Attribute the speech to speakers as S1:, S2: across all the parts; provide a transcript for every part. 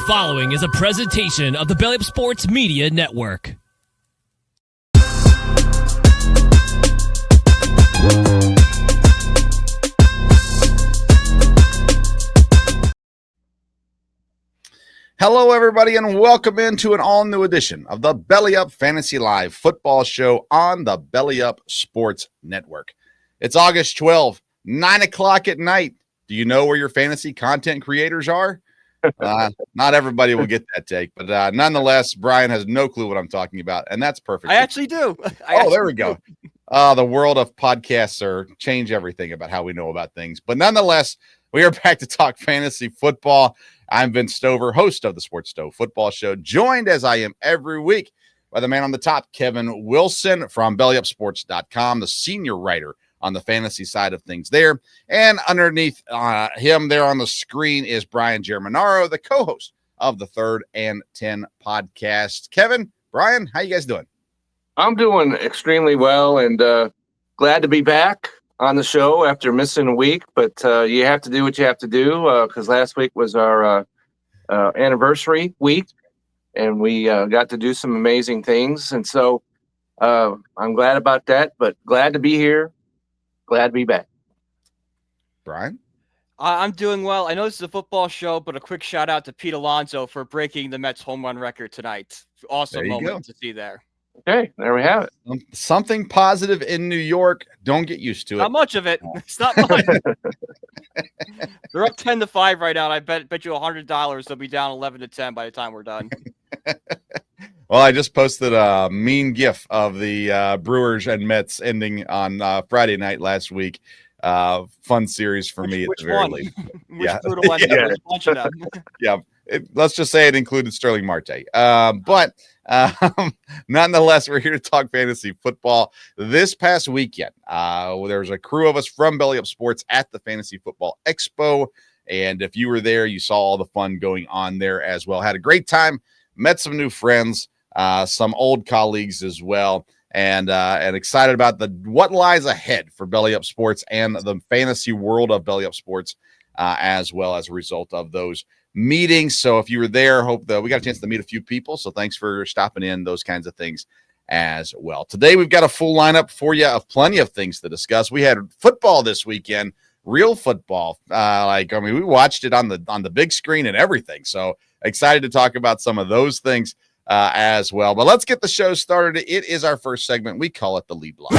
S1: following is a presentation of the Belly Up Sports Media Network.
S2: Hello, everybody, and welcome into an all-new edition of the Belly Up Fantasy Live football show on the Belly Up Sports Network. It's August 12th, 9 o'clock at night. Do you know where your fantasy content creators are? Not everybody will get that take, but nonetheless, Brian has no clue what I'm talking about, and that's perfect.
S3: I actually do.
S2: There we go. The world of podcasts change everything about how we know about things. But nonetheless, we are back to talk fantasy football. I'm Vince Stover, host of the Sports Stove Football Show, joined as I am every week by the man on the top, Kevin Wilson from BellyUpSports.com, the senior writer on the fantasy side of things there. And underneath him there on the screen is Brian Germinaro, the co-host of the 3rd and 10 podcast. Kevin, Brian, how you guys doing?
S4: I'm doing extremely well and glad to be back on the show after missing a week. But you have to do what you have to do because last week was our anniversary week, and we got to do some amazing things. And so I'm glad about that, but glad to be here. Glad to be back.
S2: Brian?
S3: I'm doing well. I know this is a football show, but a quick shout out to Pete Alonso for breaking the Mets home run record tonight. Awesome moment to see there.
S4: Okay, there we have it.
S2: Something positive in New York. Don't get used to it.
S3: Not much of it. It's not much. They're up 10-5 right now. And I bet you $100 they'll be down 11-10 by the time we're done.
S2: Well, I just posted a mean gif of the Brewers and Mets ending on Friday night last week. Fun series for me at the very least.
S3: Which brutal ending?
S2: Yeah.
S3: Which bunch of them?
S2: Yeah. Let's just say it included Sterling Marte. But nonetheless, we're here to talk fantasy football. This past weekend, there was a crew of us from Belly Up Sports at the Fantasy Football Expo. And if you were there, you saw all the fun going on there as well. Had a great time, met some new friends, some old colleagues as well, and excited about what lies ahead for Belly Up Sports and the fantasy world of Belly Up Sports as well as a result of those meetings. So if you were there, hope that we got a chance to meet a few people. So thanks for stopping in, those kinds of things as well. Today, we've got a full lineup for you of plenty of things to discuss. We had football this weekend, real football. We watched it on the big screen and everything. So excited to talk about some of those things as well. But let's get the show started. It is our first segment. We call it the lead block.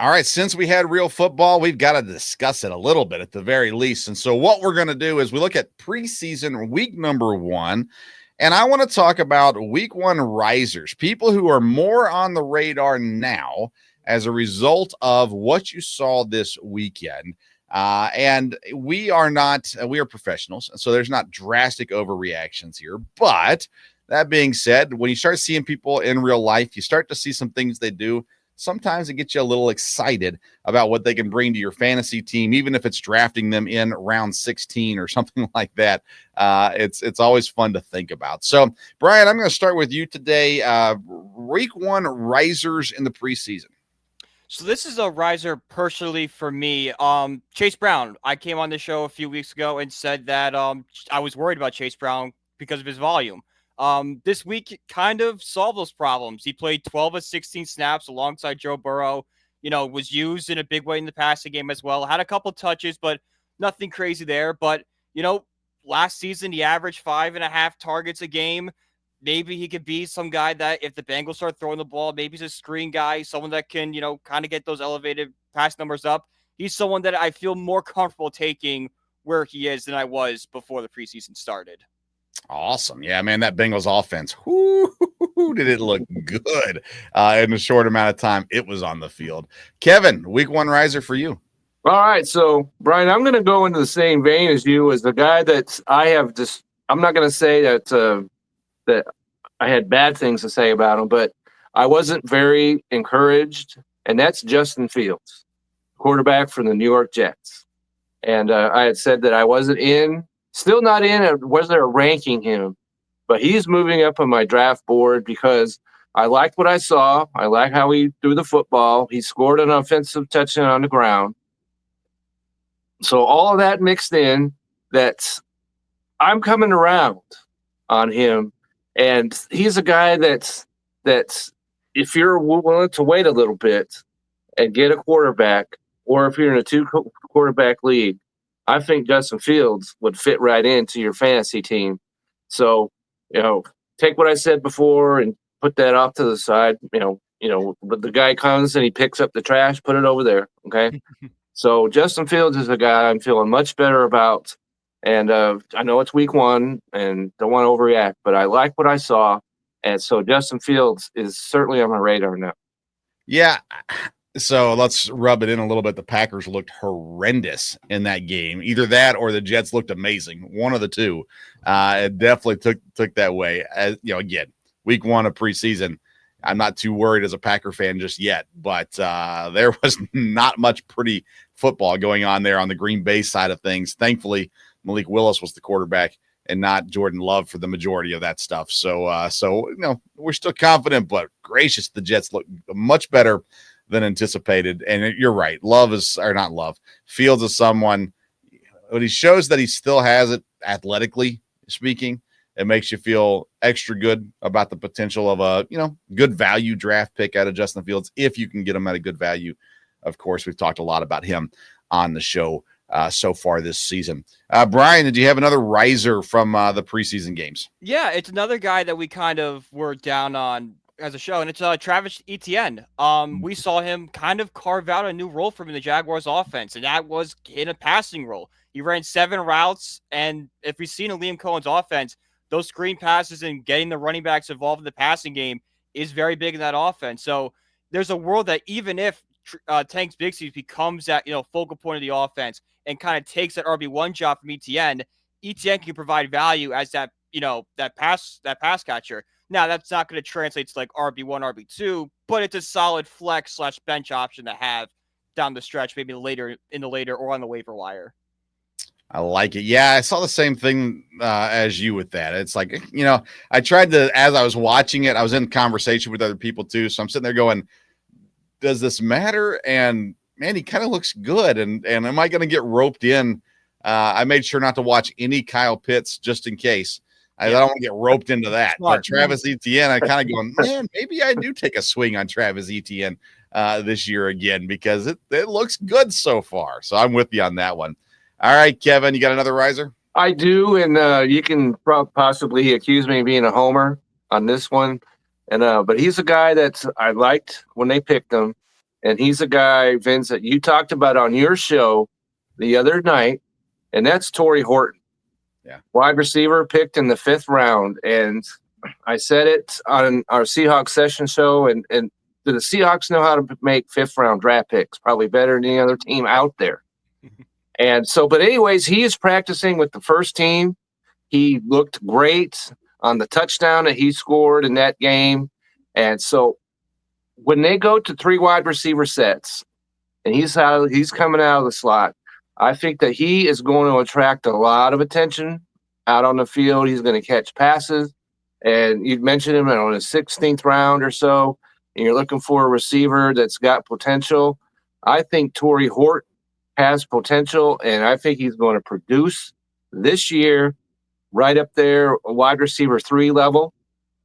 S2: All right, since we had real football, we've got to discuss it a little bit at the very least. And so what we're going to do is we look at preseason week number 1, and I want to talk about week 1 risers, people who are more on the radar now as a result of what you saw this weekend. And we are professionals, so there's not drastic overreactions here. But that being said, when you start seeing people in real life, you start to see some things they do. Sometimes it gets you a little excited about what they can bring to your fantasy team, even if it's drafting them in round 16 or something like that. It's always fun to think about. So, Brian, I'm going to start with you today. Week 1 risers in the preseason.
S3: So this is a riser personally for me. Chase Brown. I came on the show a few weeks ago and said that I was worried about Chase Brown because of his volume. This week kind of solved those problems. He played 12 of 16 snaps alongside Joe Burrow, was used in a big way in the passing game as well. Had a couple touches, but nothing crazy there. But, last season, he averaged 5.5 targets a game. Maybe he could be some guy that if the Bengals start throwing the ball, maybe he's a screen guy, someone that can, kind of get those elevated pass numbers up. He's someone that I feel more comfortable taking where he is than I was before the preseason started.
S2: Awesome. Yeah, man, that Bengals offense, did it look good in a short amount of time it was on the field. Kevin, week 1 riser for you.
S4: All right. So, Brian, I'm going to go into the same vein as you as the guy that I'm not going to say that I had bad things to say about him, but I wasn't very encouraged, and that's Justin Fields, quarterback for the New York Jets. And I had said that I wasn't still not in, wasn't ranking him, but he's moving up on my draft board because I liked what I saw. I like how he threw the football. He scored an offensive touchdown on the ground. So all of that mixed in, that I'm coming around on him. And he's a guy that's if you're willing to wait a little bit and get a quarterback, or if you're in a two-quarterback league, I think Justin Fields would fit right into your fantasy team. So, take what I said before and put that off to the side. But the guy comes and he picks up the trash, put it over there. Okay. So Justin Fields is a guy I'm feeling much better about. And I know it's week 1 and don't want to overreact, but I like what I saw. And so Justin Fields is certainly on my radar now.
S2: Yeah. So let's rub it in a little bit. The Packers looked horrendous in that game. Either that or the Jets looked amazing. One of the two. It definitely took that way. Again, week 1 of preseason. I'm not too worried as a Packer fan just yet, but there was not much pretty football going on there on the Green Bay side of things. Thankfully, Malik Willis was the quarterback and not Jordan Love for the majority of that stuff. So we're still confident, but gracious, the Jets look much better than anticipated. And you're right. Fields is someone, but he shows that he still has it athletically speaking. It makes you feel extra good about the potential of a, good value draft pick out of Justin Fields if you can get him at a good value. Of course, we've talked a lot about him on the show so far this season. Brian, did you have another riser from the preseason games?
S3: Yeah, it's another guy that we kind of were down on as a show, and it's Travis Etienne. We saw him kind of carve out a new role for him in the Jaguars offense, and that was in a passing role. He ran 7 routes, and if we've seen a Liam Cohen's offense, those screen passes and getting the running backs involved in the passing game is very big in that offense. So there's a world that even if Tank Bigsby becomes that focal point of the offense and kind of takes that RB1 job from Etienne can provide value as that that pass catcher. Now that's not going to translate to like RB1, RB2, but it's a solid flex / bench option to have down the stretch, maybe later or on the waiver wire.
S2: I like it. Yeah, I saw the same thing as you with that. It's like, I tried to, as I was watching it, I was in conversation with other people too. So I'm sitting there going, does this matter? And man, he kind of looks good. And am I going to get roped in? I made sure not to watch any Kyle Pitts just in case. I don't want to get roped into that. But Travis Etienne, I kind of going, man, maybe I do take a swing on Travis Etienne this year again, because it looks good so far. So I'm with you on that one. All right, Kevin, you got another riser?
S4: I do, and you can possibly accuse me of being a homer on this one. And but he's a guy that I liked when they picked him, and he's a guy, Vince, that you talked about on your show the other night, and that's Tori Horton.
S2: Yeah,
S4: wide receiver picked in the 5th round, and I said it on our Seahawks session show, and do the Seahawks know how to make 5th round draft picks? Probably better than any other team out there. And so, but anyways, he is practicing with the first team. He looked great on the touchdown that he scored in that game. And so when they go to 3 wide receiver sets and he's coming out of the slot, I think that he is going to attract a lot of attention out on the field. He's going to catch passes. And you'd mentioned him on the 16th round or so, and you're looking for a receiver that's got potential. I think Tori Horton has potential, and I think he's going to produce this year right up there, a wide receiver 3 level.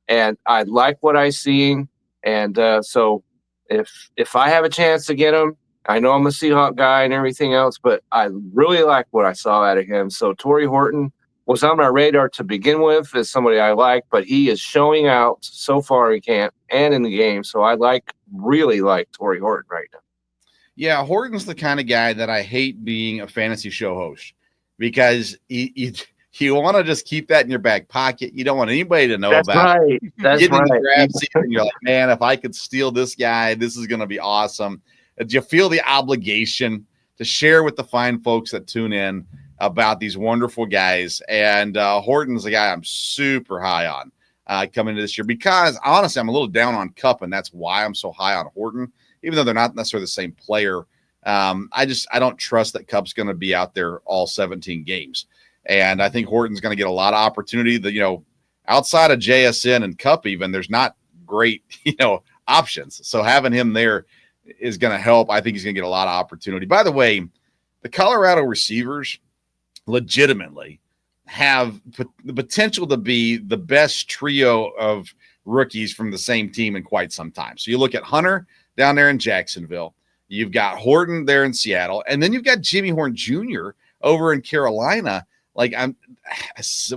S4: And I like what I'm seeing. And so if I have a chance to get him, I know I'm a Seahawk guy and everything else, but I really like what I saw out of him. So Tori Horton was on my radar to begin with as somebody I like, but he is showing out so far in camp and in the game. So I really like Tori Horton right now.
S2: Yeah, Horton's the kind of guy that I hate being a fantasy show host, because you want to just keep that in your back pocket. You don't want anybody to know about it.
S4: That's
S2: Getting
S4: right.
S2: in the draft season, you're like, man, if I could steal this guy, this is going to be awesome. Do you feel the obligation to share with the fine folks that tune in about these wonderful guys? And Horton's the guy I'm super high on coming into this year, because honestly, I'm a little down on Kupp, and that's why I'm so high on Horton. Even though they're not necessarily the same player, I don't trust that Kupp's going to be out there all 17 games. And I think Horton's going to get a lot of opportunity. Outside of JSN and Kupp, even, there's not great, options. So having him there is going to help. I think he's going to get a lot of opportunity. By the way, the Colorado receivers legitimately have the potential to be the best trio of rookies from the same team in quite some time. So you look at Hunter down there in Jacksonville, you've got Horton there in Seattle, and then you've got Jimmy Horn Jr. over in Carolina. Like,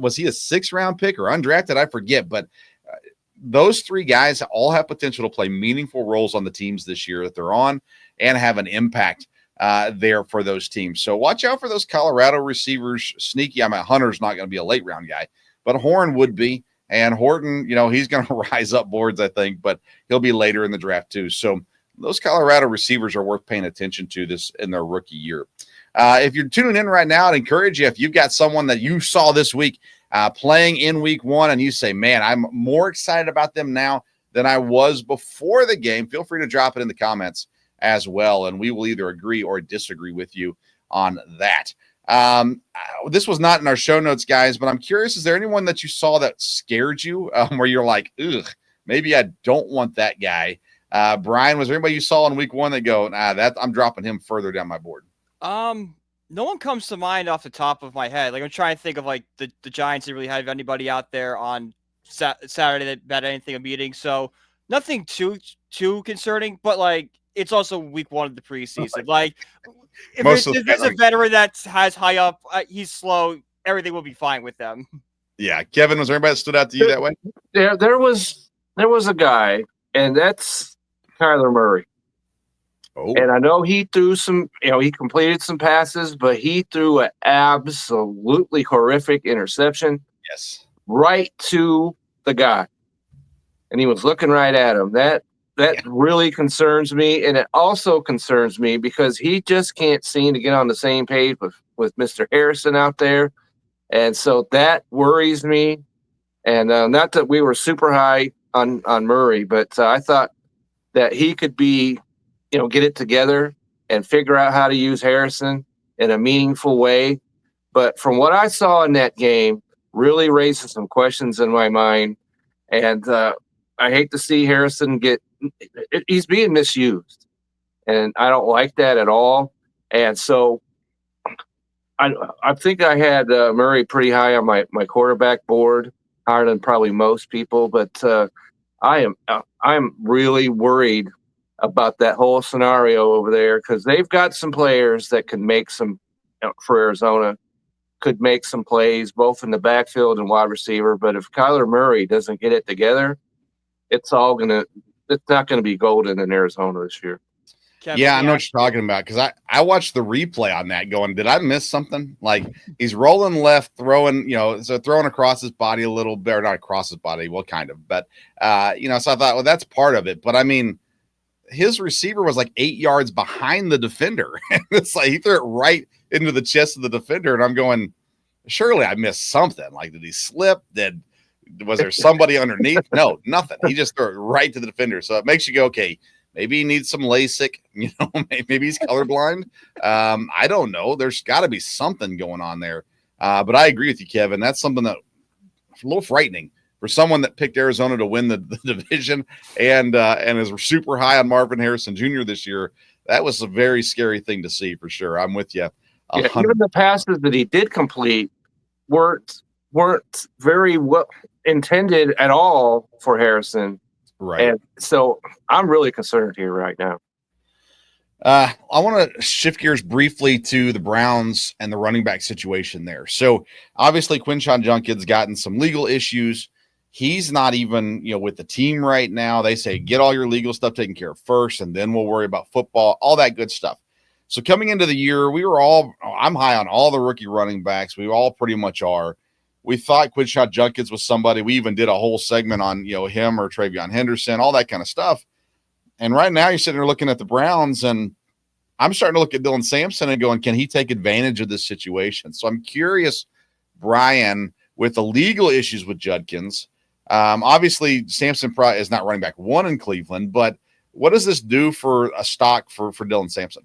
S2: was he a 6th-round pick or undrafted? I forget, but those 3 guys all have potential to play meaningful roles on the teams this year that they're on and have an impact there for those teams. So watch out for those Colorado receivers. Sneaky. I mean, Hunter's not going to be a late-round guy, but Horn would be. And Horton, he's going to rise up boards, I think, but he'll be later in the draft too. So those Colorado receivers are worth paying attention to this in their rookie year. If you're tuning in right now, I'd encourage you, if you've got someone that you saw this week playing in week 1 and you say, man, I'm more excited about them now than I was before the game, feel free to drop it in the comments as well, and we will either agree or disagree with you on that. This was not in our show notes, guys, but I'm curious, is there anyone that you saw that scared you where you're like, ugh, maybe I don't want that guy? Brian, was there anybody you saw in week 1 that go, I'm dropping him further down my board?
S3: No one comes to mind off the top of my head. Like, I'm trying to think of like the Giants didn't really have anybody out there on Saturday that had anything of meeting. So nothing too concerning, but like, it's also week 1 of the preseason. Like, if there's a veteran that has high up, he's slow, everything will be fine with them.
S2: Yeah. Kevin, was there anybody that stood out to you that way?
S4: There was a guy, and that's Kyler Murray.
S2: Oh.
S4: And I know he threw some, he completed some passes, but he threw an absolutely horrific interception.
S2: Yes. Right
S4: to the guy. And he was looking right at him. That really concerns me. And it also concerns me because he just can't seem to get on the same page with Mr. Harrison out there. And so that worries me. And not that we were super high on Murray, but I thought that he could be, get it together and figure out how to use Harrison in a meaningful way. But from what I saw in that game, really raises some questions in my mind. And I hate to see Harrison he's being misused. And I don't like that at all. And so I think I had Murray pretty high on my quarterback board, higher than probably most people. But I'm really worried about that whole scenario over there because they've got some players that can make some, for Arizona, could make some plays both in the backfield and wide receiver. But if Kyler Murray doesn't get it together, it's not going to be golden in Arizona this year.
S3: Kevin,
S2: yeah, I know what you're talking about because I watched the replay on that going, did I miss something? Like he's rolling left, throwing across his body a little bit, or not across his body, well, kind of. But, so I thought, well, that's part of it. But, I mean, his receiver was like 8 yards behind the defender. It's like he threw it right into the chest of the defender. And I'm going, surely I missed something. Like, did he slip? Was there somebody underneath? No, nothing. He just threw it right to the defender. So it makes you go, okay, maybe he needs some LASIK. Maybe he's colorblind. I don't know. There's got to be something going on there. But I agree with you, Kevin. That's something that a little frightening for someone that picked Arizona to win the division and is super high on Marvin Harrison Jr. this year. That was a very scary thing to see for sure. I'm with you.
S4: Yeah, even the passes that he did complete weren't very well intended at all for Harrison.
S2: Right.
S4: And so I'm really concerned here right now.
S2: I want to shift gears briefly to the Browns and the running back situation there. So obviously Quinshon Judkins gotten some legal issues. He's not even, with the team right now. They say, get all your legal stuff taken care of first, and then we'll worry about football, all that good stuff. So coming into the year, I'm high on all the rookie running backs. We all pretty much are. We thought Quinshon Judkins was somebody. We even did a whole segment on, him or Travion Henderson, all that kind of stuff. And right now you're sitting there looking at the Browns, and I'm starting to look at Dylan Sampson and going, can he take advantage of this situation? So I'm curious, Brian, with the legal issues with Judkins, obviously Sampson probably is not running back 1 in Cleveland, but what does this do for a stock for Dylan Sampson?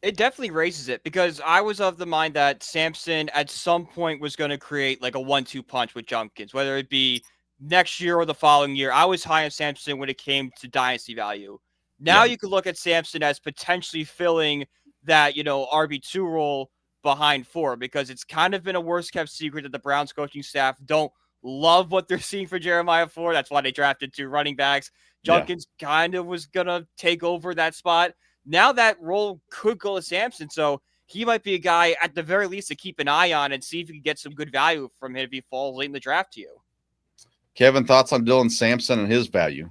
S3: It definitely raises it because I was of the mind that Sampson at some point was going to create like a 1-2 punch with Judkins, whether it be next year or the following year, I was high on Sampson when it came to dynasty value. Now
S2: Yeah.
S3: you could look at Sampson as potentially filling that, RB2 role behind 4, because it's kind of been a worst kept secret that the Browns coaching staff don't love what they're seeing for Jeremiah Ford. That's why they drafted 2 running backs.
S2: Yeah.
S3: Junkins kind of was going to take over that spot. Now that role could go to Sampson. So he might be a guy at the very least to keep an eye on and see if you can get some good value from him if he falls late in the draft to you.
S2: Kevin, thoughts on Dylan Sampson and his value?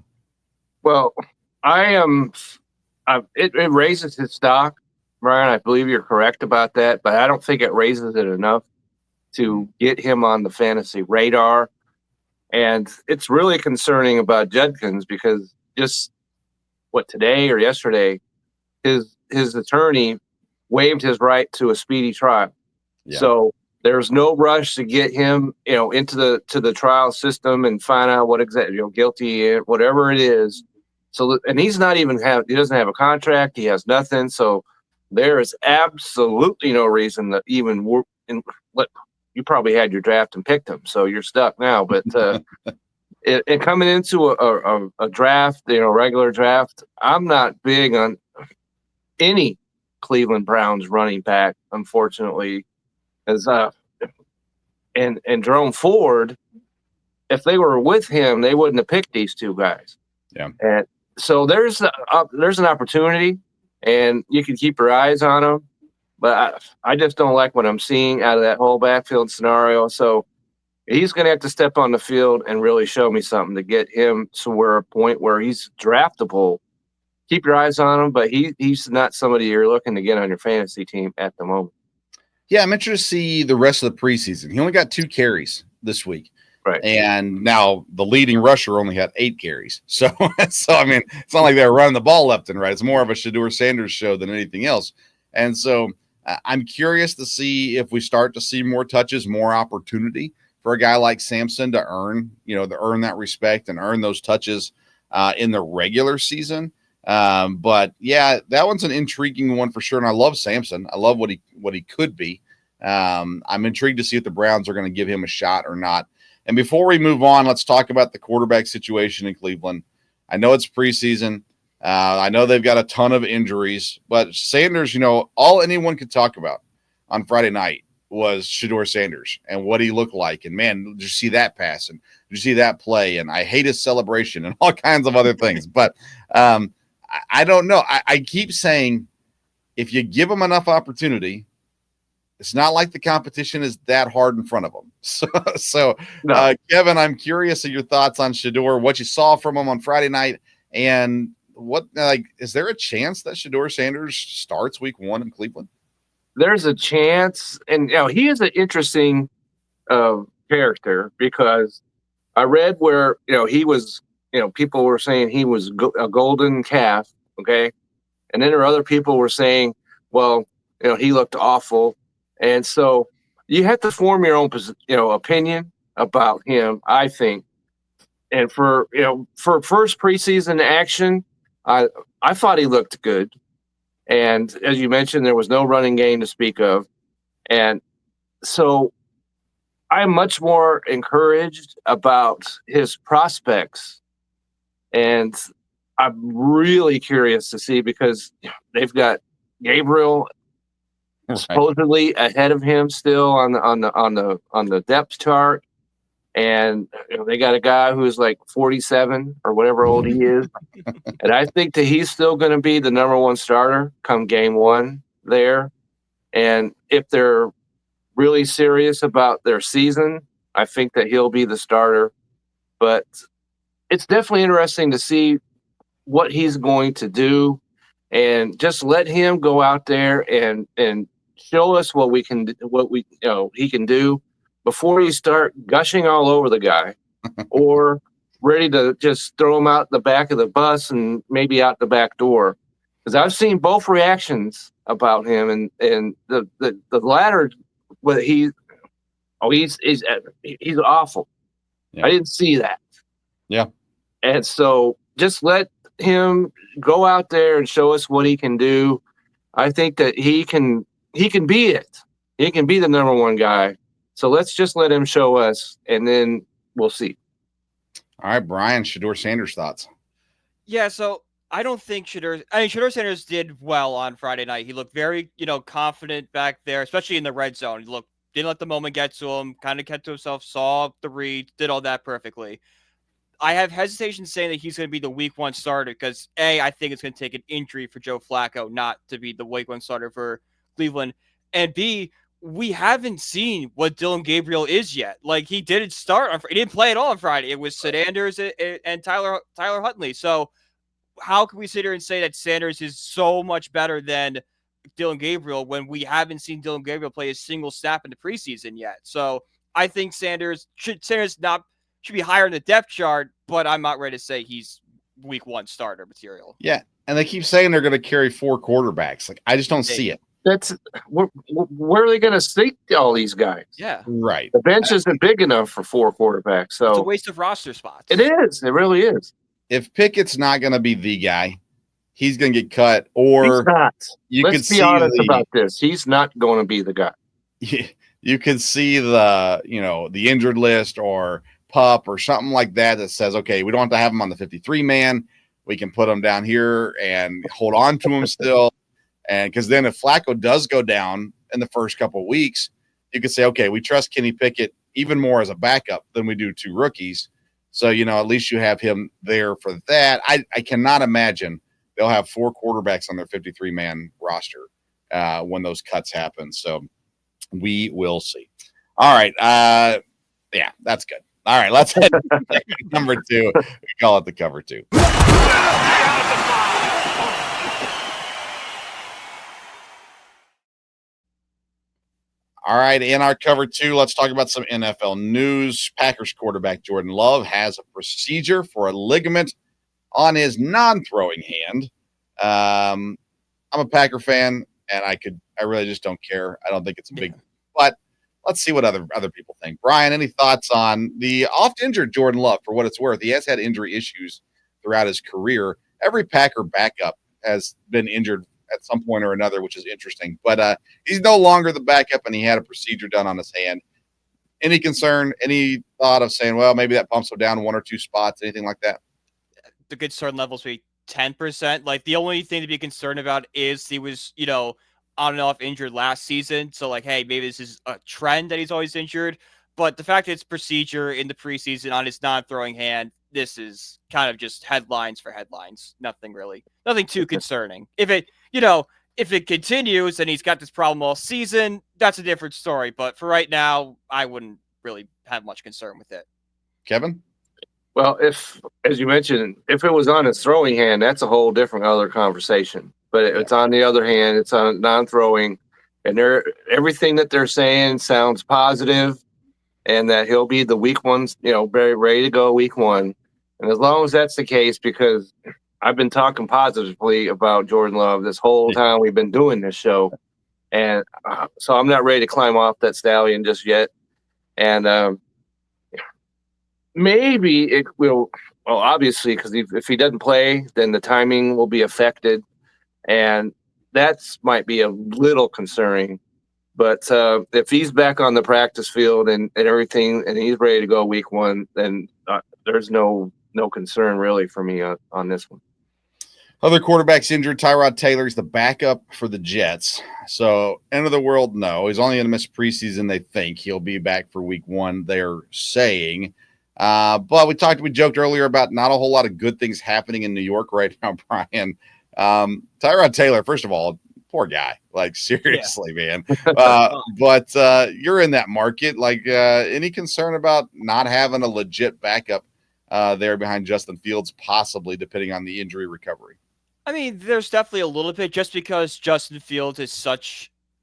S4: Well, it raises his stock, Brian. I believe you're correct about that, but I don't think it raises it enough to get him on the fantasy radar. And it's really concerning about Judkins because just today or yesterday, his attorney waived his right to a speedy trial.
S2: Yeah.
S4: So there's no rush to get him, into the trial system and find out what exactly, guilty, whatever it is. So, and he doesn't have a contract. He has nothing. So there is absolutely no reason that even you probably had your draft and picked him, so you're stuck now. But and coming into a draft, regular draft, I'm not big on any Cleveland Browns running back, unfortunately. As and Jerome Ford, if they were with him, they wouldn't have picked these 2 guys.
S2: Yeah.
S4: And so there's an opportunity, and you can keep your eyes on them. But I just don't like what I'm seeing out of that whole backfield scenario. So he's going to have to step on the field and really show me something to get him to a point where he's draftable. Keep your eyes on him, but he's not somebody you're looking to get on your fantasy team at the moment.
S2: Yeah, I'm interested to see the rest of the preseason. He only got 2 carries this week.
S4: Right.
S2: And now the leading rusher only had 8 carries. So I mean, it's not like they're running the ball left and right. It's more of a Shedeur Sanders show than anything else. And so I'm curious to see if we start to see more touches, more opportunity for a guy like Sampson to earn that respect and earn those touches in the regular season. But yeah, that one's an intriguing one for sure. And I love Sampson. I love what he could be. I'm intrigued to see if the Browns are going to give him a shot or not. And before we move on, let's talk about the quarterback situation in Cleveland. I know it's preseason. I know they've got a ton of injuries, but Sanders, all anyone could talk about on Friday night was Shedeur Sanders and what he looked like. And man, did you see that pass? And did you see that play? And I hate his celebration and all kinds of other things. But I don't know. I keep saying if you give him enough opportunity, it's not like the competition is that hard in front of them. So
S4: No.
S2: Kevin, I'm curious of your thoughts on Shedeur, what you saw from him on Friday night, and is there a chance that Shedeur Sanders starts week 1 in Cleveland?
S4: There's a chance, and he is an interesting character because I read where he was, people were saying he was a golden calf, okay, and then there are other people were saying, well, he looked awful. And so you have to form your own, opinion about him, I think. And for first preseason action, I thought he looked good. And as you mentioned, there was no running game to speak of. And so I'm much more encouraged about his prospects. And I'm really curious to see because they've got Gabriel supposedly ahead of him still on the depth chart, and they got a guy who's like 47 or whatever old he is, and I think that he's still going to be the number 1 starter come game 1 there. And if they're really serious about their season, I think that he'll be the starter. But it's definitely interesting to see what he's going to do, and just let him go out there and show us what he can do before you start gushing all over the guy or ready to just throw him out the back of the bus and maybe out the back door. Because I've seen both reactions about him, and the latter, whether he's awful.
S2: Yeah.
S4: I didn't see that.
S2: Yeah.
S4: And so just let him go out there and show us what he can do. I think that he can be it. He can be the number 1 guy. So let's just let him show us, and then we'll see.
S2: All right, Brian, Shedeur Sanders thoughts.
S3: Yeah, so I don't think Shedeur Sanders did well on Friday night. He looked very, confident back there, especially in the red zone. Didn't let the moment get to him, kind of kept to himself, saw the read, did all that perfectly. I have hesitation saying that he's going to be the week 1 starter because I think it's going to take an injury for Joe Flacco not to be the week 1 starter for Cleveland. And B, we haven't seen what Dylan Gabriel is yet. Like he didn't start he didn't play at all on Friday. It was Sanders and Tyler Huntley. So how can we sit here and say that Sanders is so much better than Dylan Gabriel when we haven't seen Dylan Gabriel play a single snap in the preseason yet? So I think Sanders should be higher in the depth chart, but I'm not ready to say he's week 1 starter material.
S2: Yeah, and they keep saying they're going to carry 4 quarterbacks. Like I just don't see it.
S4: Where are they going to stick all these guys?
S3: Yeah,
S2: right.
S4: The bench isn't big enough for 4 quarterbacks, so
S3: it's a waste of roster spots.
S4: It is. It really is.
S2: If Pickett's not going to be the guy, he's going to get cut. Or
S4: he's not.
S2: Let's
S4: be honest about this. He's not going to be the guy.
S2: You could see the injured list or pup or something like that says, okay, we don't have to have him on the 53 man. We can put him down here and hold on to him still. And because then if Flacco does go down in the first couple of weeks, you could say, okay, we trust Kenny Pickett even more as a backup than we do 2 rookies. So, at least you have him there for that. I cannot imagine they'll have 4 quarterbacks on their 53-man roster when those cuts happen. So we will see. All right. Yeah, that's good. All right, let's head to number 2. We call it the cover 2. All right, in our cover 2, let's talk about some NFL news. Packers quarterback Jordan Love has a procedure for a ligament on his non-throwing hand. I'm a Packer fan, and I really just don't care. I don't think it's a big, but let's see what other people think. Brian, any thoughts on the oft-injured Jordan Love? For what it's worth, he has had injury issues throughout his career. Every Packer backup has been injured at some point or another, which is interesting. But he's no longer the backup, and he had a procedure done on his hand. Any concern, any thought of saying, well, maybe that bumps him down 1 or 2 spots, anything like that?
S3: The concern levels be 10%. Like, the only thing to be concerned about is he was, on and off injured last season. So, like, hey, maybe this is a trend that he's always injured. But the fact that it's procedure in the preseason on his non-throwing hand, this is kind of just headlines for headlines. Nothing too concerning. If it continues and he's got this problem all season, that's a different story. But for right now, I wouldn't really have much concern with it.
S2: Kevin?
S4: Well, as you mentioned, if it was on his throwing hand, that's a whole different other conversation. But it's on the other hand, it's on non-throwing, and everything that they're saying sounds positive, and that he'll be the week 1, very ready to go week 1. And as long as that's the case, because I've been talking positively about Jordan Love this whole time we've been doing this show, and so I'm not ready to climb off that stallion just yet. And maybe it will. Well, obviously, because if he doesn't play, then the timing will be affected, and that might be a little concerning. But if he's back on the practice field and everything, and he's ready to go week 1, then there's no concern really for me on this one.
S2: Other quarterbacks injured. Tyrod Taylor's the backup for the Jets. So, end of the world, no. He's only going to miss preseason. They think he'll be back for week 1, they're saying. But we joked earlier about not a whole lot of good things happening in New York right now, Brian. Tyrod Taylor, first of all, poor guy. Like, seriously, man. But you're in that market. Like, any concern about not having a legit backup there behind Justin Fields, possibly, depending on the injury recovery?
S3: I mean, there's definitely a little bit, just because Justin Fields is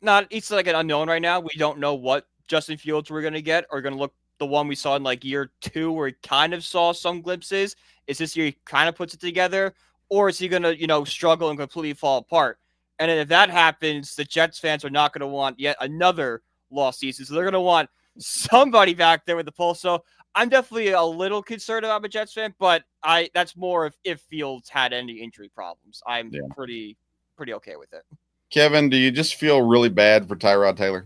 S3: it's like an unknown right now. We don't know what Justin Fields we're going to get, or going to look the one we saw in like year 2 where he kind of saw some glimpses. Is this year he kind of puts it together, or is he going to, struggle and completely fall apart? And then if that happens, the Jets fans are not going to want yet another lost season. So they're going to want somebody back there with the pulse. So I'm definitely a little concerned about a Jets fan, but that's more if Fields had any injury problems. I'm pretty okay with it.
S2: Kevin, do you just feel really bad for Tyrod Taylor?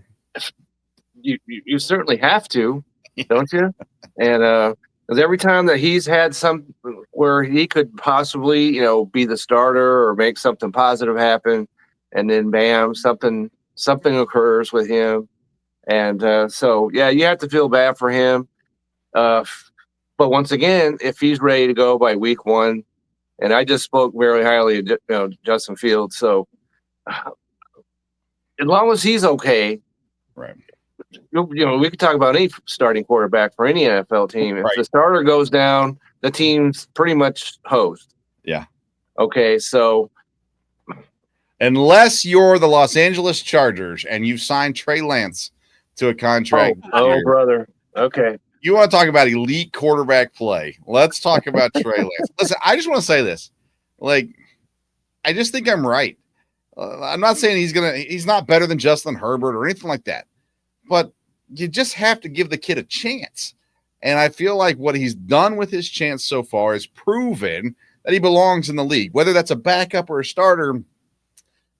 S4: You certainly have to, don't you? And Because every time that he's had some where he could possibly, be the starter or make something positive happen, and then bam, something occurs with him, and so yeah, you have to feel bad for him. But once again, if he's ready to go by week 1, and I just spoke very highly of Justin Fields, so as long as he's okay,
S2: Right.
S4: we could talk about any starting quarterback for any NFL team. If
S2: Right.
S4: the starter goes down, the team's pretty much hosed.
S2: Yeah.
S4: Okay, so
S2: unless you're the Los Angeles Chargers and you signed Trey Lance to a contract.
S4: Oh, brother. Okay.
S2: You want to talk about elite quarterback play? Let's talk about Trey Lance. Listen, I just want to say this. Like, I just think I'm right. I'm not saying he's not better than Justin Herbert or anything like that, but you just have to give the kid a chance. And I feel like what he's done with his chance so far is proven that he belongs in the league, whether that's a backup or a starter.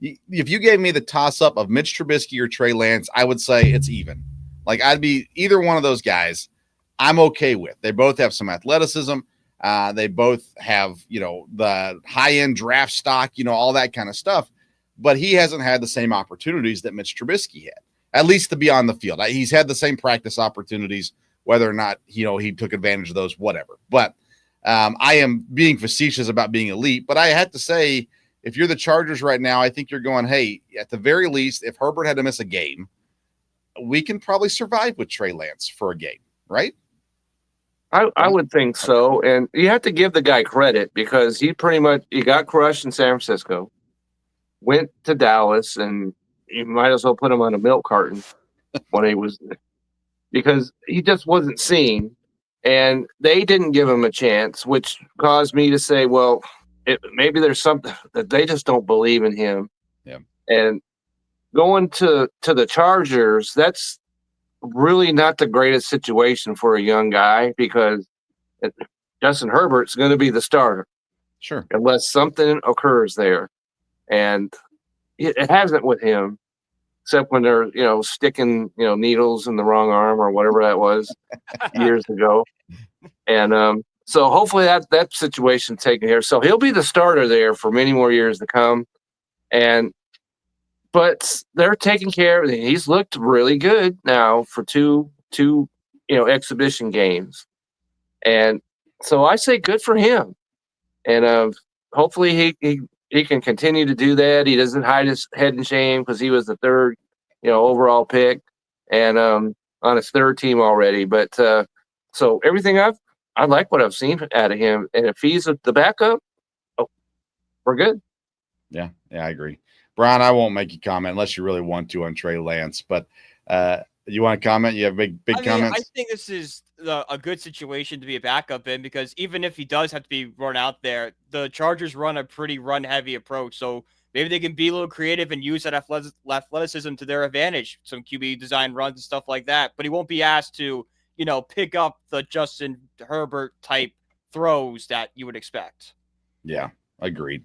S2: If you gave me the toss up of Mitch Trubisky or Trey Lance, I would say it's even. Like, I'd be either one of those guys. I'm okay with. They both have some athleticism. They both have, the high-end draft stock, all that kind of stuff. But he hasn't had the same opportunities that Mitch Trubisky had, at least to be on the field. He's had the same practice opportunities, whether or not, he took advantage of those, whatever. But I am being facetious about being elite. But I have to say, if you're the Chargers right now, I think you're going, hey, at the very least, if Herbert had to miss a game, we can probably survive with Trey Lance for a game, right?
S4: I would think so. And you have to give the guy credit because he got crushed in San Francisco, went to Dallas, and you might as well put him on a milk carton because he just wasn't seen. And they didn't give him a chance, which caused me to say, well, maybe there's something that they just don't believe in him.
S2: Yeah.
S4: And going to the Chargers, that's really not the greatest situation for a young guy because Justin Herbert's going to be the starter.
S2: Sure.
S4: Unless something occurs there. And it hasn't with him, except when they're, sticking, needles in the wrong arm or whatever that was years ago. And so hopefully that situation's taken care of. So he'll be the starter there for many more years to come. But they're taking care of it. He's looked really good now for two exhibition games. And so I say good for him. And hopefully he can continue to do that. He doesn't hide his head in shame because he was the third, overall pick and on his third team already. But so everything I like what I've seen out of him. And if he's the backup, we're good.
S2: Yeah, I agree. Brian, I won't make you comment unless you really want to on Trey Lance. But you want to comment? You have big comments?
S3: I think this is a good situation to be a backup in because even if he does have to be run out there, the Chargers run a pretty run-heavy approach. So maybe they can be a little creative and use that athleticism to their advantage, some QB design runs and stuff like that. But he won't be asked to, pick up the Justin Herbert type throws that you would expect.
S2: Yeah, agreed.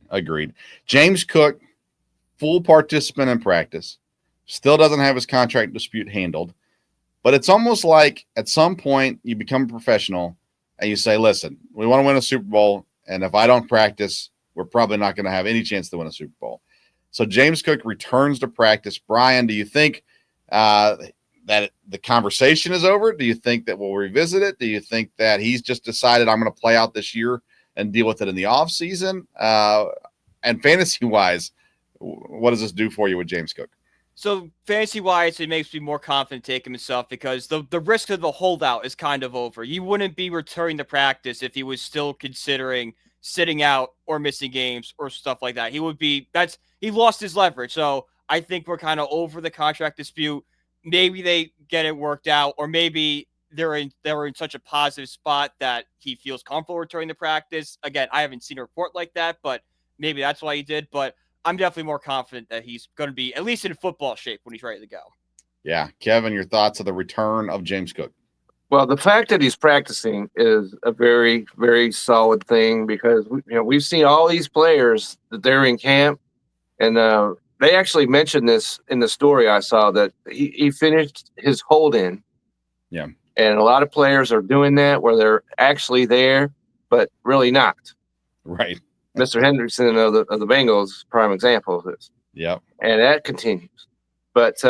S2: James Cook, full participant in practice, still doesn't have his contract dispute handled. But it's almost like at some point you become a professional and you say, listen, we want to win a Super Bowl. And if I don't practice, we're probably not going to have any chance to win a Super Bowl. So James Cook returns to practice. Brian, do you think that the conversation is over? Do you think that we'll revisit it? Do you think that he's just decided I'm going to play out this year and deal with it in the offseason? And fantasy-wise, what does this do for you with James Cook?
S3: So fantasy-wise, it makes me more confident taking himself because the risk of the holdout is kind of over. You wouldn't be returning to practice if he was still considering sitting out or missing games or stuff like that. He lost his leverage. So I think we're kind of over the contract dispute. Maybe they get it worked out, or maybe they're in such a positive spot that he feels comfortable returning to practice. Again, I haven't seen a report like that, but maybe that's why he did. But I'm definitely more confident that he's going to be at least in football shape when he's ready to go. Yeah.
S2: Kevin, your thoughts of the return of James Cook?
S4: Well, the fact that he's practicing is a very, very solid thing because we've seen all these players that they're in camp, and they actually mentioned this in the story I saw that he finished his hold-in.
S2: Yeah.
S4: And a lot of players are doing that where they're actually there, but really not.
S2: Right.
S4: Mr. Hendrickson of the Bengals, prime example of this.
S2: Yep.
S4: And that continues. But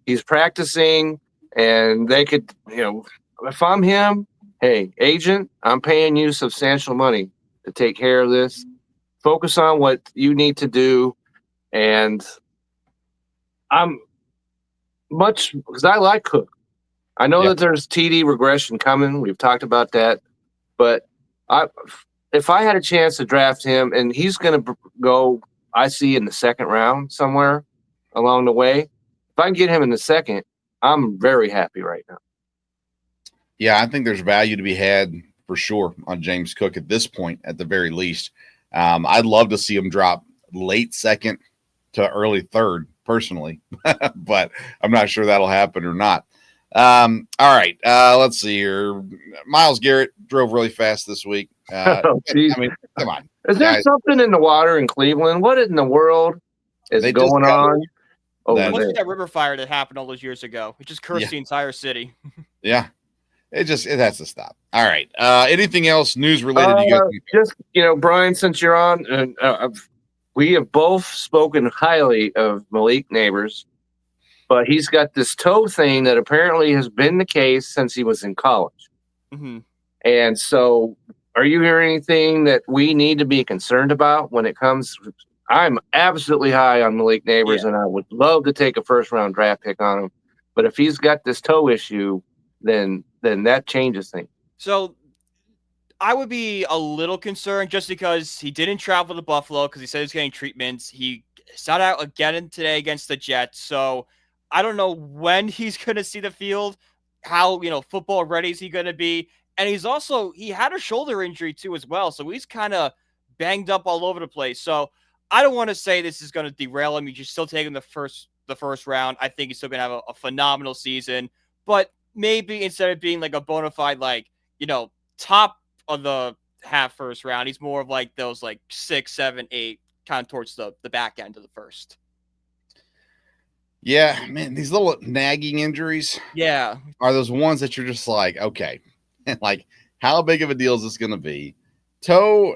S4: he's practicing, and they could, if I'm him, hey, agent, I'm paying you substantial money to take care of this. Focus on what you need to do. And I'm because I like Cook. I know that there's TD regression coming. We've talked about that. But if I had a chance to draft him, and he's going to go, I see, in the second round somewhere along the way, if I can get him in the second, I'm very happy right now.
S2: Yeah, I think there's value to be had for sure on James Cook at this point, at the very least. I'd love to see him drop late second to early third, personally, but I'm not sure that'll happen or not. All right, let's see here. Myles Garrett drove really fast this week. I mean, come on.
S4: Is there something in the water in Cleveland? What in the world is going on over there?
S3: What's that river fire that happened all those years ago? It just cursed the entire city.
S2: Yeah. It has to stop. All right. Anything else news related?
S4: Brian, since you're on, we have both spoken highly of Malik Neighbors, but he's got this toe thing that apparently has been the case since he was in college.
S3: Mm-hmm.
S4: And so, are you hearing anything that we need to be concerned about when it comes? I'm absolutely high on Malik Neighbors, and I would love to take a first-round draft pick on him. But if he's got this toe issue, then that changes things.
S3: So I would be a little concerned just because he didn't travel to Buffalo because he said he was getting treatments. He sat out again today against the Jets. So I don't know when he's going to see the field, how, football ready is he going to be. And he had a shoulder injury too as well. So he's kind of banged up all over the place. So I don't want to say this is going to derail him. You should still take him the first round. I think he's still going to have a phenomenal season. But maybe instead of being like a bona fide, top of the half first round, he's more of like those 6, 7, 8, kind of towards the back end of the first.
S2: Yeah, man, these little nagging injuries are those ones that you're just like, okay, like how big of a deal is this going to be? Toe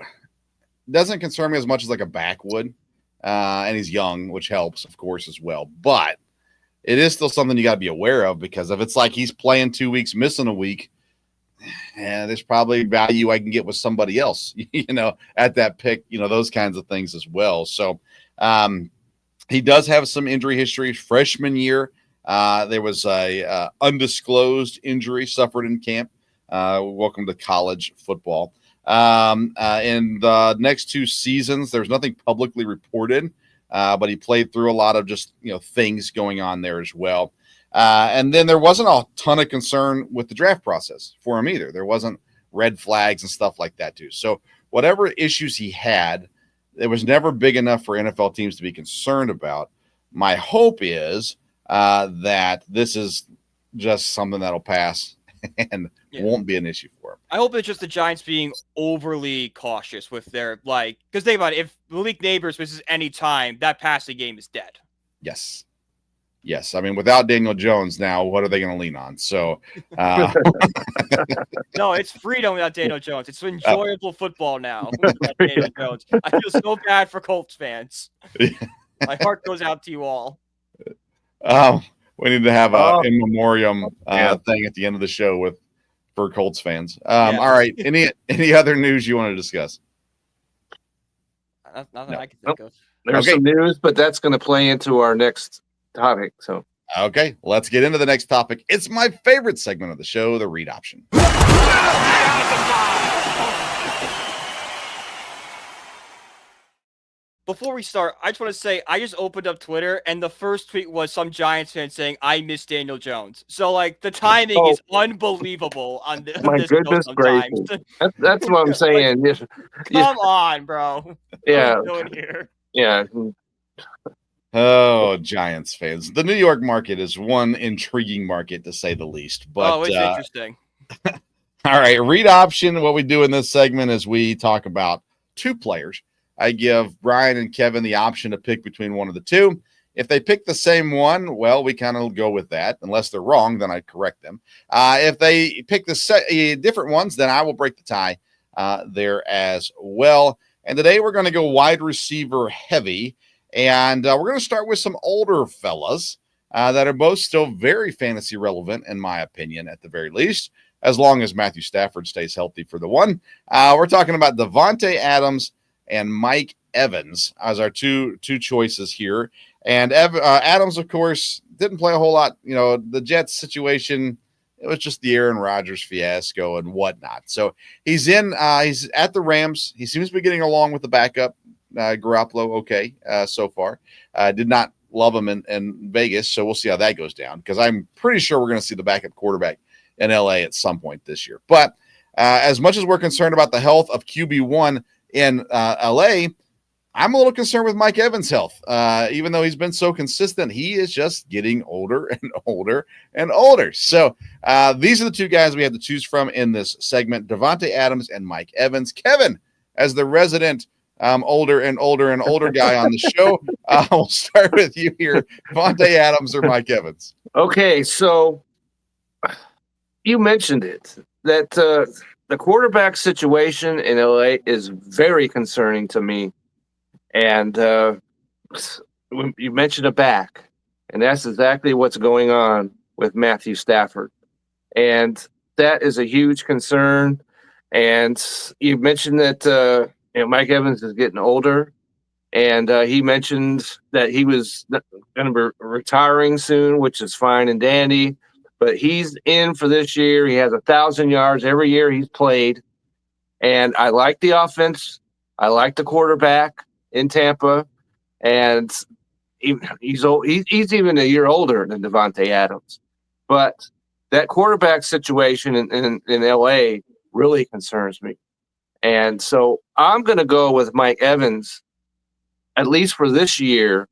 S2: doesn't concern me as much as like a back would, and he's young, which helps, of course, as well. But it is still something you got to be aware of, because if it's like he's playing 2 weeks, missing a week, there's probably value I can get with somebody else, at that pick, those kinds of things as well. So he does have some injury history. Freshman year, there was a undisclosed injury suffered in camp. Welcome to college football. In the next 2 seasons, there's nothing publicly reported. But he played through a lot of just, things going on there as well. And then there wasn't a ton of concern with the draft process for him either. There wasn't red flags and stuff like that too. So whatever issues he had, it was never big enough for NFL teams to be concerned about. My hope is that this is just something that'll pass and won't be an issue for him.
S3: I hope it's just the Giants being overly cautious with their, because think about it, if Malik Neighbors misses any time, that passing game is dead.
S2: Yes. I mean, without Daniel Jones now, what are they going to lean on? So,
S3: no, it's freedom without Daniel Jones. It's enjoyable football now without Daniel Jones. I feel so bad for Colts fans. My heart goes out to you all.
S2: We need to have a in memoriam thing at the end of the show for Colts fans. All right. Any other news you want to discuss?
S3: Nothing I can think of.
S4: There's some news, but that's going to play into our next topic. So
S2: okay, let's get into the next topic. It's my favorite segment of the show, the read option.
S3: Before we start, I just want to say I just opened up Twitter and the first tweet was some Giants fan saying, "I miss Daniel Jones." So the timing is unbelievable on this.
S4: My goodness gracious. That's what I'm saying.
S3: Come on, bro.
S4: Yeah.
S3: What are you doing here?
S4: Yeah.
S2: Oh, Giants fans. The New York market is one intriguing market, to say the least. But
S3: it's interesting.
S2: All right, read option. What we do in this segment is we talk about 2 players. I give Brian and Kevin the option to pick between one of the 2, If they pick the same one, well, we kind of go with that. Unless they're wrong, then I correct them. If they pick different ones, then I will break the tie there as well. And today we're going to go wide receiver heavy. And we're going to start with some older fellas that are both still very fantasy relevant, in my opinion, at the very least, as long as Matthew Stafford stays healthy for the one. We're talking about Devante Adams and Mike Evans as our two choices here. And Adams, of course, didn't play a whole lot. You know, the Jets situation, it was just the Aaron Rodgers fiasco and whatnot. So he's at the Rams. He seems to be getting along with the backup, Garoppolo, okay, so far. Did not love him in Vegas, so we'll see how that goes down, because I'm pretty sure we're going to see the backup quarterback in LA at some point this year. But as much as we're concerned about the health of QB1 in LA, I'm a little concerned with Mike Evans' health. Even though he's been so consistent, he is just getting older and older and older. So these are the two guys we have to choose from in this segment, Devante Adams and Mike Evans. Kevin, as the resident older and older and older guy on the show, we'll start with you here. Devante Adams or Mike Evans?
S4: Okay, so you mentioned it, that the quarterback situation in LA is very concerning to me. And you mentioned a back, and that's exactly what's going on with Matthew Stafford. And that is a huge concern. And you mentioned that Mike Evans is getting older, and he mentioned that he was going to be retiring soon, which is fine and dandy. But he's in for this year. He has 1,000 yards every year he's played. And I like the offense. I like the quarterback in Tampa, and he's old. He's even a year older than Devante Adams. But that quarterback situation in LA really concerns me. And so I'm going to go with Mike Evans, at least for this year,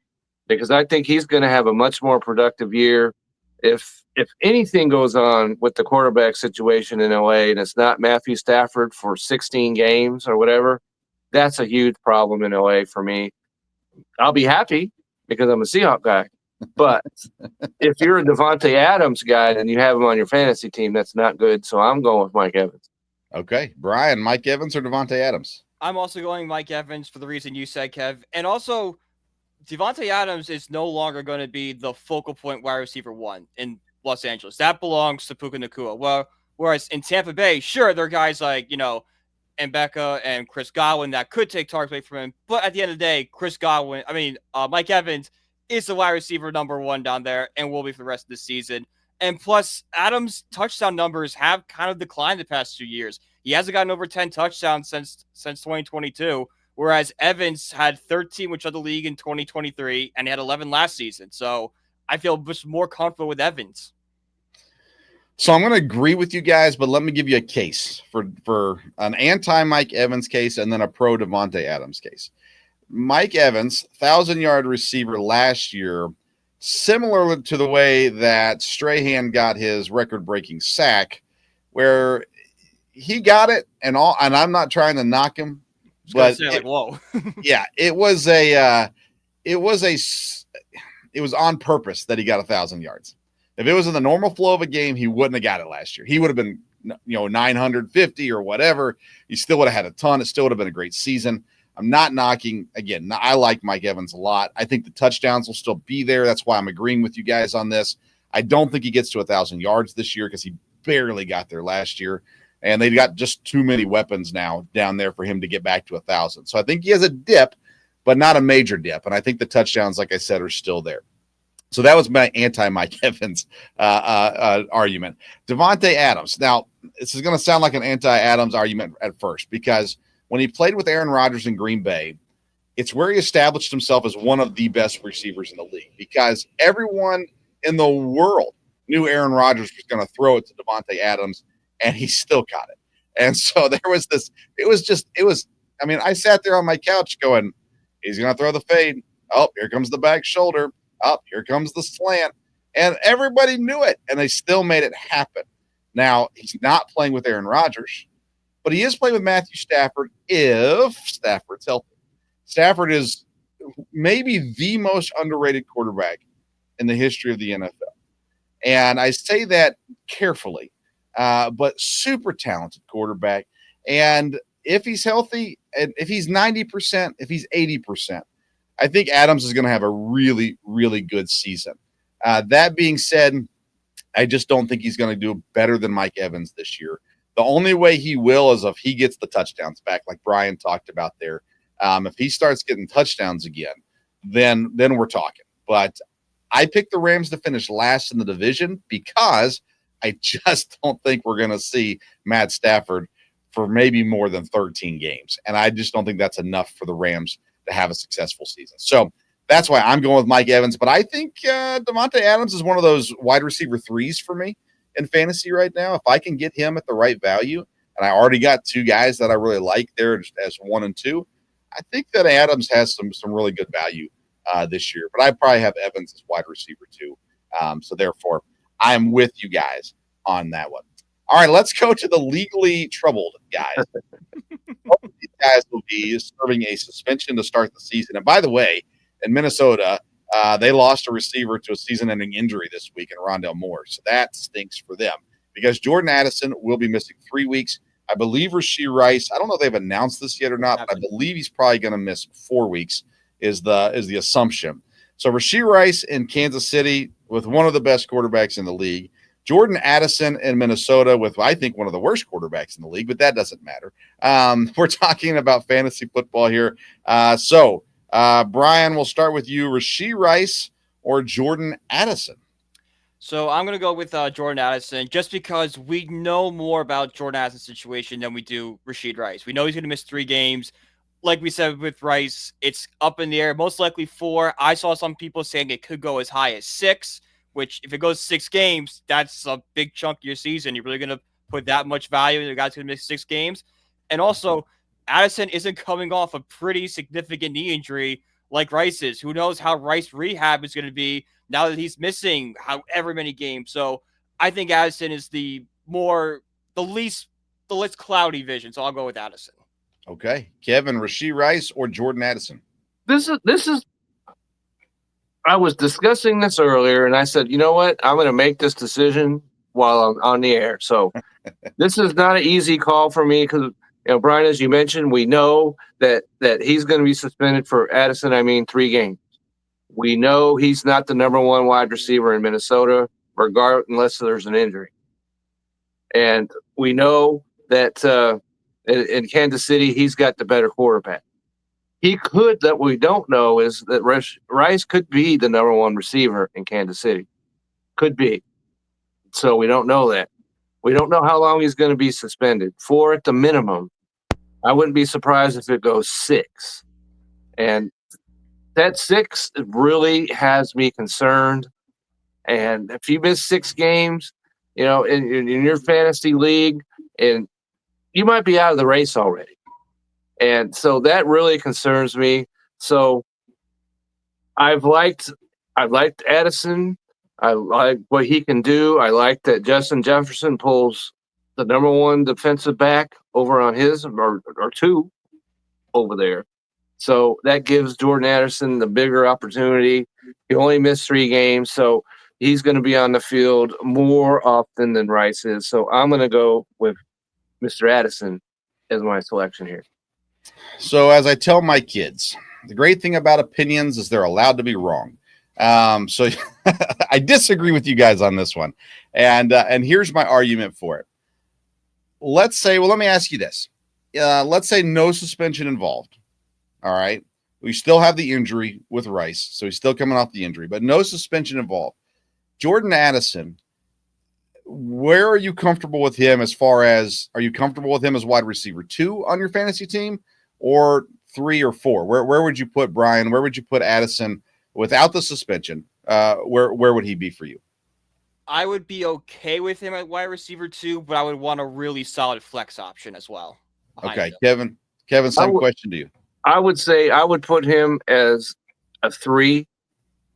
S4: because I think he's going to have a much more productive year. If anything goes on with the quarterback situation in LA and it's not Matthew Stafford for 16 games or whatever, that's a huge problem in LA for me. I'll be happy because I'm a Seahawks guy. But if you're a Devante Adams guy and you have him on your fantasy team, that's not good. So I'm going with Mike Evans.
S2: Okay. Brian, Mike Evans or Devante Adams?
S3: I'm also going Mike Evans for the reason you said, Kev. And also, Devante Adams is no longer going to be the focal point wide receiver one in Los Angeles. That belongs to Puka Nacua. Well, whereas in Tampa Bay, sure, there are guys like, Mbeka and Chris Godwin that could take targets away from him. But at the end of the day, Mike Evans is the wide receiver number one down there and will be for the rest of the season. And plus, Adams' touchdown numbers have kind of declined the past 2 years. He hasn't gotten over 10 touchdowns since 2022, whereas Evans had 13, which led the league in 2023, and he had 11 last season. So I feel just more comfortable with Evans.
S2: So I'm going to agree with you guys, but let me give you a case for an anti-Mike Evans case and then a pro Devante Adams case. Mike Evans, 1,000-yard receiver last year, similar to the way that Strahan got his record-breaking sack, where he got it and I'm not trying to knock him, but
S3: whoa.
S2: Yeah, it was on purpose that he got 1,000 yards. If it was in the normal flow of a game, he wouldn't have got it last year. He would have been, 950 or whatever. He still would have had a ton. It still would have been a great season. I'm not knocking. Again, I like Mike Evans a lot. I think the touchdowns will still be there. That's why I'm agreeing with you guys on this. I don't think he gets to 1,000 yards this year because he barely got there last year. And they've got just too many weapons now down there for him to get back to 1,000. So I think he has a dip, but not a major dip. And I think the touchdowns, like I said, are still there. So that was my anti-Mike Evans argument. Devante Adams. Now, this is going to sound like an anti-Adams argument at first because when he played with Aaron Rodgers in Green Bay, it's where he established himself as one of the best receivers in the league because everyone in the world knew Aaron Rodgers was going to throw it to Devante Adams, and he still got it. And so there was this – I sat there on my couch going, he's going to throw the fade. Oh, here comes the back shoulder. Up, here comes the slant. And everybody knew it, and they still made it happen. Now, he's not playing with Aaron Rodgers, but he is playing with Matthew Stafford if Stafford's healthy. Stafford is maybe the most underrated quarterback in the history of the NFL. And I say that carefully, but super talented quarterback. And if he's healthy, and if he's 90%, if he's 80%, I think Adams is going to have a really, really good season. That being said, I just don't think he's going to do better than Mike Evans this year. The only way he will is if he gets the touchdowns back, like Brian talked about there. If he starts getting touchdowns again, then we're talking. But I picked the Rams to finish last in the division because I just don't think we're going to see Matt Stafford for maybe more than 13 games. And I just don't think that's enough for the Rams to have a successful season. So that's why I'm going with Mike Evans. But I think Devante Adams is one of those wide receiver threes for me in fantasy right now. If I can get him at the right value, and I already got two guys that I really like there as 1 and 2, I think that Adams has some really good value this year. But I probably have Evans as wide receiver 2. So therefore, I'm with you guys on that one. All right, let's go to the legally troubled guys. Both of these guys will be serving a suspension to start the season. And by the way, in Minnesota, they lost a receiver to a season-ending injury this week in Rondale Moore. So that stinks for them because Jordan Addison will be missing 3 weeks. I believe Rashee Rice, I don't know if they've announced this yet or not, but I believe he's probably going to miss 4 weeks is the assumption. So Rashee Rice in Kansas City with one of the best quarterbacks in the league. Jordan Addison in Minnesota with, I think, one of the worst quarterbacks in the league, but that doesn't matter. We're talking about fantasy football here. So Brian, we'll start with you. Rashee Rice or Jordan Addison?
S3: So I'm going to go with Jordan Addison just because we know more about Jordan Addison's situation than we do Rashee Rice. We know he's going to miss 3 games. Like we said with Rice, it's up in the air, most likely 4. I saw some people saying it could go as high as 6, which if it goes 6 games, that's a big chunk of your season. You're really going to put that much value in the guy's going to miss 6 games. And also, Addison isn't coming off a pretty significant knee injury like Rice is. Who knows how Rice rehab is going to be now that he's missing however many games. So I think Addison is the least cloudy vision. So I'll go with Addison.
S2: Okay. Kevin, Rashee Rice or Jordan Addison?
S4: This is I was discussing this earlier, and I said, you know what? I'm going to make this decision while I'm on the air. So this is not an easy call for me because, Brian, as you mentioned, we know that he's going to be suspended for Addison. 3 games. We know he's not the number 1 wide receiver in Minnesota, unless there's an injury. And we know that in Kansas City, he's got the better quarterback. That we don't know is that Rice could be the number 1 receiver in Kansas City. Could be. So we don't know that. We don't know how long he's going to be suspended. 4 at the minimum. I wouldn't be surprised if it goes 6. And that 6 really has me concerned. And if you miss 6 games, in your fantasy league, and you might be out of the race already. And so that really concerns me. So I've liked Addison. I like what he can do. I like that Justin Jefferson pulls the number 1 defensive back over on his or 2 over there. So that gives Jordan Addison the bigger opportunity. He only missed 3 games, so he's going to be on the field more often than Rice is. So I'm going to go with Mr. Addison as my selection here.
S2: So as I tell my kids, the great thing about opinions is they're allowed to be wrong. So I disagree with you guys on this one. And here's my argument for it. Let me ask you this. Let's say no suspension involved. All right. We still have the injury with Rice. So he's still coming off the injury, but no suspension involved. Jordan Addison, where are you comfortable with him are you comfortable with him as wide receiver 2 on your fantasy team or 3 or 4? Where would you put Brian? Where would you put Addison without the suspension? Where would he be for you?
S3: I would be okay with him at wide receiver 2, but I would want a really solid flex option as well.
S2: Okay, Kevin, same question to you.
S4: I would say I would put him as a 3.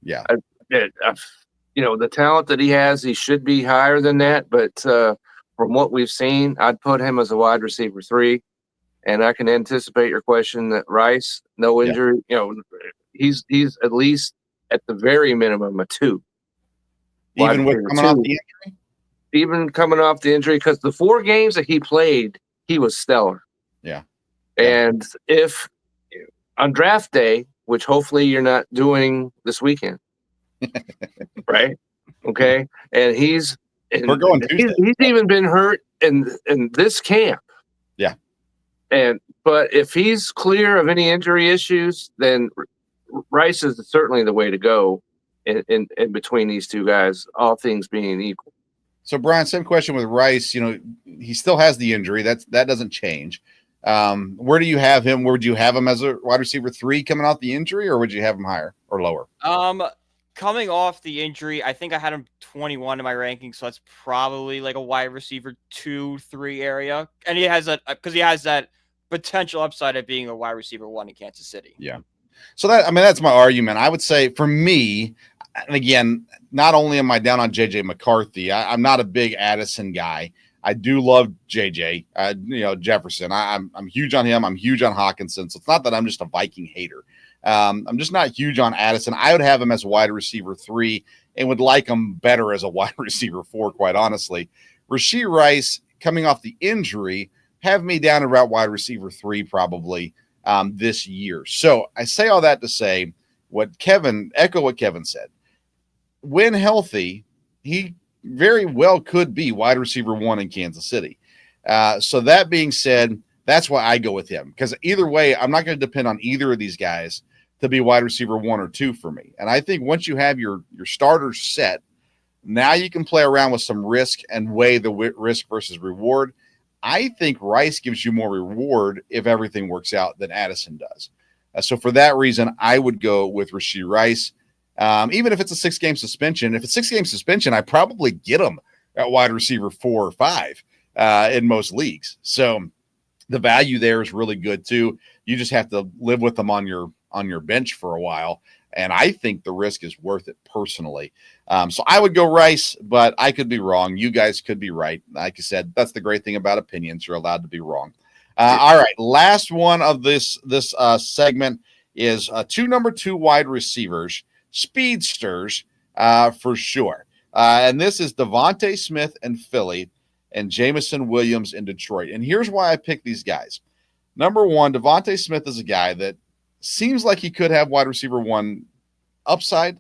S2: Yeah.
S4: The talent that he has, he should be higher than that. But from what we've seen, I'd put him as a wide receiver 3. And I can anticipate your question that Rice, no injury, he's at least at the very minimum a 2.
S2: Even with coming off the injury?
S4: Even coming off the injury, because the 4 games that he played, he was stellar.
S2: Yeah.
S4: And if on draft day, which hopefully you're not doing this weekend, right? Okay. And
S2: we're going Tuesday.
S4: He's even been hurt in this camp.
S2: Yeah.
S4: But if he's clear of any injury issues, then Rice is certainly the way to go in between these two guys, all things being equal.
S2: So, Brian, same question with Rice. He still has the injury. That doesn't change. Where do you have him? Where would you have him as a wide receiver 3 coming off the injury, or would you have him higher or lower?
S3: Coming off the injury, I think I had him 21 in my ranking, so that's probably like a wide receiver 2, 3 area. And he has that potential upside of being a wide receiver 1 in Kansas City.
S2: Yeah. So that's my argument. I would say for me, and again, not only am I down on JJ McCarthy, I'm not a big Addison guy. I do love JJ, Jefferson. I'm huge on him. I'm huge on Hawkinson. So it's not that I'm just a Viking hater. I'm just not huge on Addison. I would have him as a wide receiver 3 and would like him better as a wide receiver 4, quite honestly. Rashee Rice, coming off the injury, have me down around wide receiver 3 probably this year. So I say all that to say echo what Kevin said. When healthy, he very well could be wide receiver 1 in Kansas City. So that being said, that's why I go with him, because either way, I'm not going to depend on either of these guys to be wide receiver 1 or 2 for me. And I think once you have your starters set, now you can play around with some risk and weigh the risk versus reward. I think Rice gives you more reward if everything works out than Addison does. So for that reason, I would go with Rashee Rice. Even if it's a 6-game suspension. If it's a 6-game suspension, I probably get him at wide receiver 4 or 5 in most leagues. So the value there is really good too. You just have to live with them on your bench for a while. And I think the risk is worth it personally. So I would go Rice, but I could be wrong. You guys could be right. Like I said, that's the great thing about opinions. You're allowed to be wrong. All right. Last one of this segment is 2 number 2 wide receivers, speedsters for sure. And this is Devante Smith in Philly and Jameson Williams in Detroit. And here's why I picked these guys. Number 1, Devante Smith is a guy that seems like he could have wide receiver 1 upside,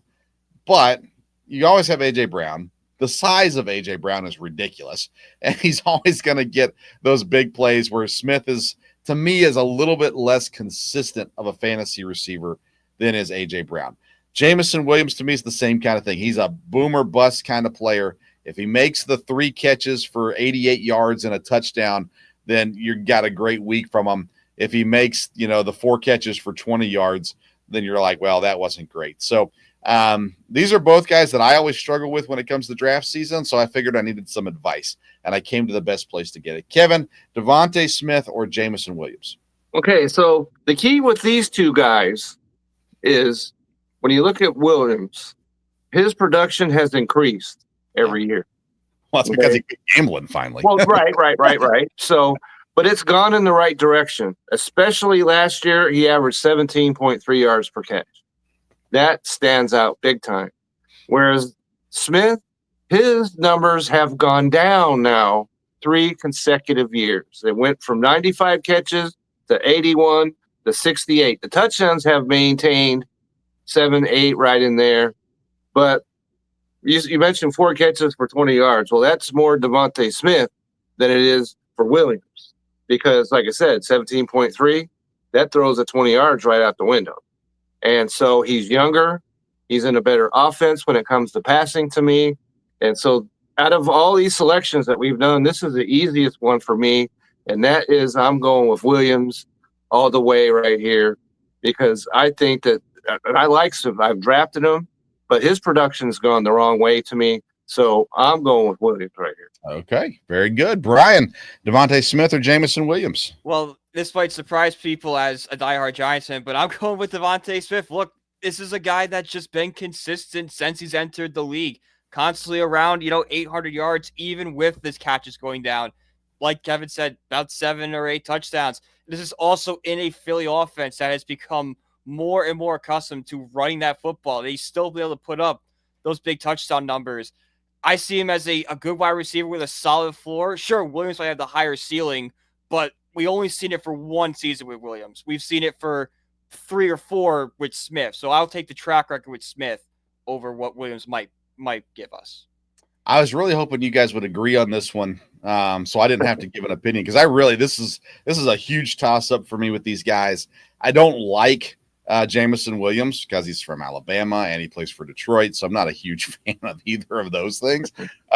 S2: but you always have A.J. Brown. The size of A.J. Brown is ridiculous, and he's always going to get those big plays where Smith is, to me, is a little bit less consistent of a fantasy receiver than is A.J. Brown. Jameson Williams, to me, is the same kind of thing. He's a boomer bust kind of player. If he makes the 3 catches for 88 yards and a touchdown, then you got a great week from him. If he makes, the 4 catches for 20 yards, then you're like, well, that wasn't great. So these are both guys that I always struggle with when it comes to draft season. So I figured I needed some advice, and I came to the best place to get it. Kevin, Devante Smith or Jameson Williams?
S4: Okay, so the key with these 2 guys is when you look at Williams, his production has increased every year.
S2: Well, that's because he quit gambling finally.
S4: Well, right. So, but it's gone in the right direction. Especially last year, he averaged 17.3 yards per catch. That stands out big time. Whereas Smith, his numbers have gone down now 3 consecutive years. It went from 95 catches to 81 to 68. The touchdowns have maintained 7, 8 right in there. But you mentioned 4 catches for 20 yards. Well, that's more Devante Smith than it is for Williams. Because, like I said, 17.3, that throws the 20 yards right out the window. And so he's younger. He's in a better offense when it comes to passing to me. And so out of all these selections that we've done, this is the easiest one for me. And that is I'm going with Williams all the way right here because I think that I like him. I've drafted him, but his production's gone the wrong way to me. So I'm going with Williams right here.
S2: Okay, very good. Brian, Devante Smith or Jameson Williams?
S3: Well, this might surprise people as a diehard Giants fan, but I'm going with Devante Smith. Look, this is a guy that's just been consistent since he's entered the league, constantly around, 800 yards, even with this catches going down. Like Kevin said, about 7 or 8 touchdowns. This is also in a Philly offense that has become more and more accustomed to running that football, they still be able to put up those big touchdown numbers. I see him as a good wide receiver with a solid floor. Sure, Williams might have the higher ceiling, but we only seen it for one season with Williams. We've seen it for 3 or 4 with Smith. So I'll take the track record with Smith over what Williams might give us.
S2: I was really hoping you guys would agree on this one, so I didn't have to give an opinion, because I really this is a huge toss up for me with these guys. I don't like Jameson Williams because he's from Alabama and he plays for Detroit, so I'm not a huge fan of either of those things.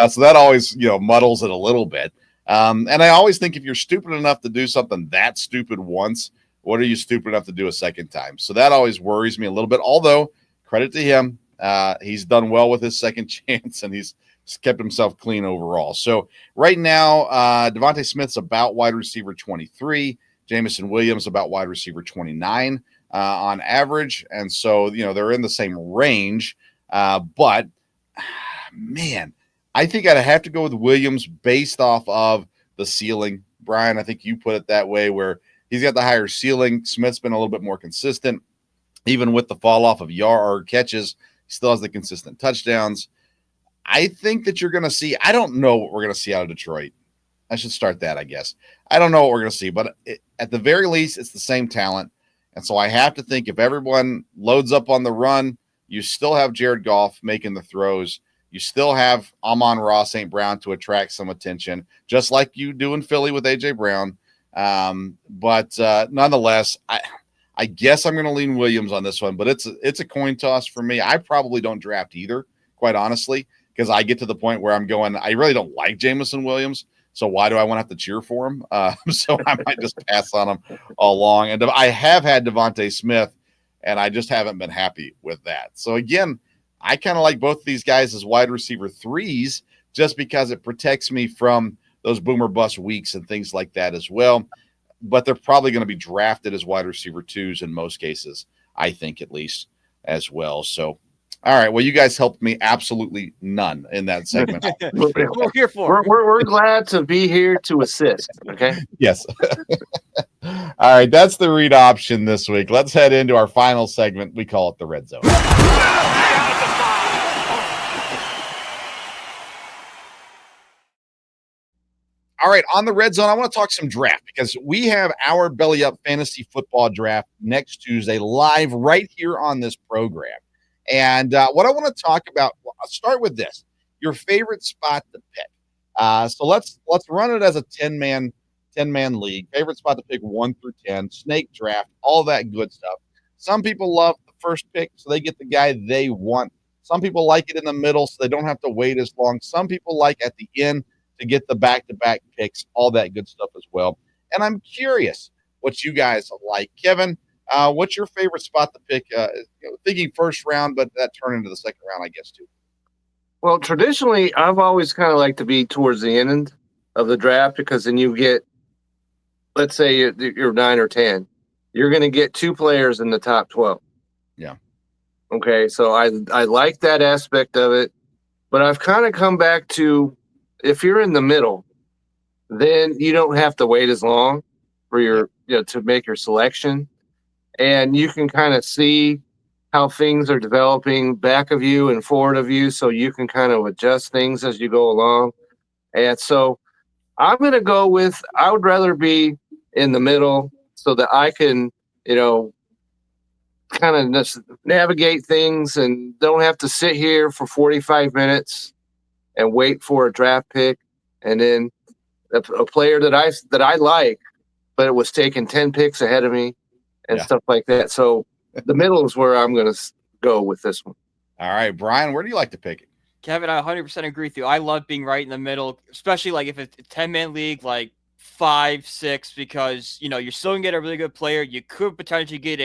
S2: So that always muddles it a little bit. And I always think if you're stupid enough to do something that stupid once, what are you stupid enough to do a second time? So that always worries me a little bit. Although credit to him, he's done well with his second chance and he's kept himself clean overall. So right now, Devante Smith's about wide receiver 23, Jameson Williams about wide receiver 29 on average. And so, they're in the same range. But man, I think I'd have to go with Williams based off of the ceiling. Brian, I think you put it that way, where he's got the higher ceiling. Smith's been a little bit more consistent. Even with the fall off of catches, he still has the consistent touchdowns. I think that you're going to see – I don't know what we're going to see out of Detroit. I should start that, I guess. I don't know what we're going to see, but at the very least, it's the same talent. And so I have to think if everyone loads up on the run, you still have Jared Goff making the throws. You still have Amon-Ra St. Brown to attract some attention, just like you do in Philly with A.J. Brown. But nonetheless, I guess I'm going to lean Williams on this one, but it's a coin toss for me. I probably don't draft either, quite honestly, because I get to the point where I'm going, I really don't like Jameson Williams, so why do I want to have to cheer for him? So I might just pass on him all along. And I have had Devante Smith, and I just haven't been happy with that. So again, I kind of like both of these guys as wide receiver 3s just because it protects me from those boomer bust weeks and things like that as well. But they're probably going to be drafted as wide receiver 2s in most cases, I think, at least, as well. So, all right. Well, you guys helped me absolutely none in that segment.
S3: We're here for it.
S4: We're glad to be here to assist. Okay.
S2: Yes. All right. That's the read option this week. Let's head into our final segment. We call it the Red Zone. All right, on the Red Zone, I want to talk some draft because we have our Belly Up Fantasy Football Draft next Tuesday live right here on this program. And what I want to talk about, I'll start with this: your favorite spot to pick. So let's run it as a 10-man league. Favorite spot to pick 1 through 10, snake draft, all that good stuff. Some people love the first pick, so they get the guy they want. Some people like it in the middle, so they don't have to wait as long. Some people like at the end to get the back-to-back picks, all that good stuff as well. And I'm curious what you guys like. Kevin, what's your favorite spot to pick? Thinking first round, but that turned into the second round, I guess, too.
S4: Well, traditionally, I've always kind of liked to be towards the end of the draft because then you get, let's say you're 9 or 10. You're going to get 2 players in the top 12.
S2: Yeah.
S4: Okay, so I like that aspect of it. But I've kind of come back to, if you're in the middle, then you don't have to wait as long for your to make your selection, and you can kind of see how things are developing back of you and forward of you, so you can kind of adjust things as you go along. And so I'm going to go with, I would rather be in the middle so that I can kind of just navigate things and don't have to sit here for 45 minutes and wait for a draft pick, and then a player that I like, but it was taken 10 picks ahead of me and stuff like that. So the middle is where I'm going to go with this one.
S2: All right, Brian, where do you like to pick it?
S3: Kevin, I 100% agree with you. I love being right in the middle, especially like if it's a 10-man league, like 5, 6, because, you're still going to get a really good player. You could potentially get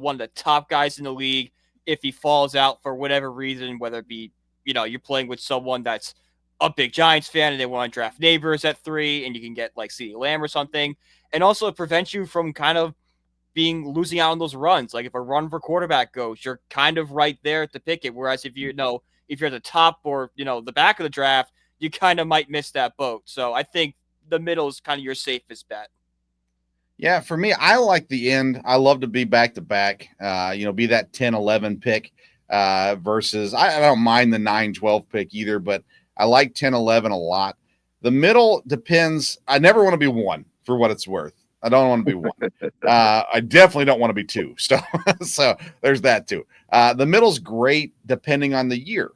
S3: one of the top guys in the league if he falls out for whatever reason, whether it be, you're playing with someone that's a big Giants fan and they want to draft Neighbors at 3 and you can get like CeeDee Lamb or something. And also it prevents you from kind of losing out on those runs. Like if a run for quarterback goes, you're kind of right there to pick it. Whereas if you're at the top or, the back of the draft, you kind of might miss that boat. So I think the middle is kind of your safest bet.
S2: Yeah, for me, I like the end. I love to be back to back, be that 10-11 pick versus I don't mind the 9-12 pick either, but I like 10-11 a lot. The middle depends. I never want to be one for what it's worth. I don't want to be one. I definitely don't want to be two. So there's that too. The middle's great depending on the year.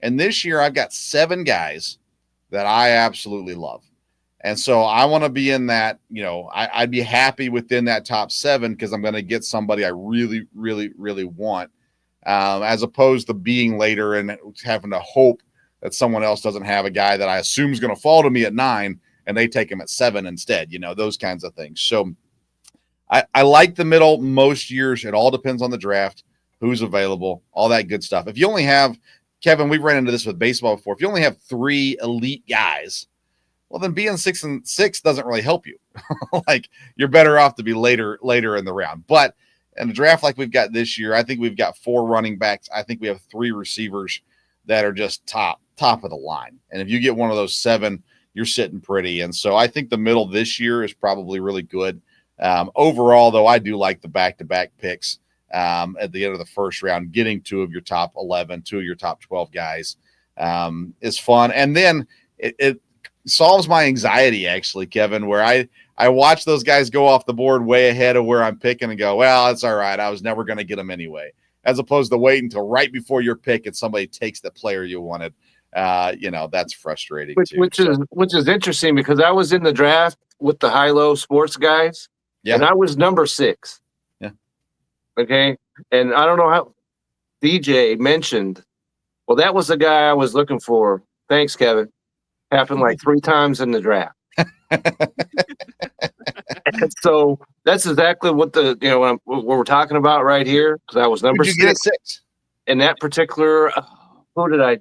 S2: And this year I've got 7 guys that I absolutely love. And so I want to be in that, I'd be happy within that top 7 because I'm going to get somebody I really, really, really want, as opposed to being later and having to hope that someone else doesn't have a guy that I assume is going to fall to me at 9 and they take him at 7 instead, those kinds of things. So I like the middle most years. It all depends on the draft, who's available, all that good stuff. If you only have, Kevin, we've ran into this with baseball before. If you only have 3 elite guys, well, then being 6 and 6 doesn't really help you. Like you're better off to be later in the round. But in a draft like we've got this year, I think we've got 4 running backs. I think we have 3 receivers that are just top of the line. And if you get one of those 7, you're sitting pretty. And so I think the middle this year is probably really good. Overall, though, I do like the back-to-back picks at the end of the first round. Getting 2 of your top 11, 2 of your top 12 guys is fun. And then it solves my anxiety, actually, Kevin, where I watch those guys go off the board way ahead of where I'm picking and go, well, it's all right. I was never going to get them anyway, as opposed to waiting until right before your pick and somebody takes the player you wanted. That's frustrating too.
S4: Which is interesting because I was in the draft with the high-low sports guys, and I was number 6.
S2: Yeah.
S4: Okay. And I don't know how DJ mentioned, well, that was the guy I was looking for. Thanks, Kevin. Happened like 3 times in the draft. And so that's exactly what what we're talking about right here. Because I was number 6.
S2: Get at 6?
S4: In that particular, who did I?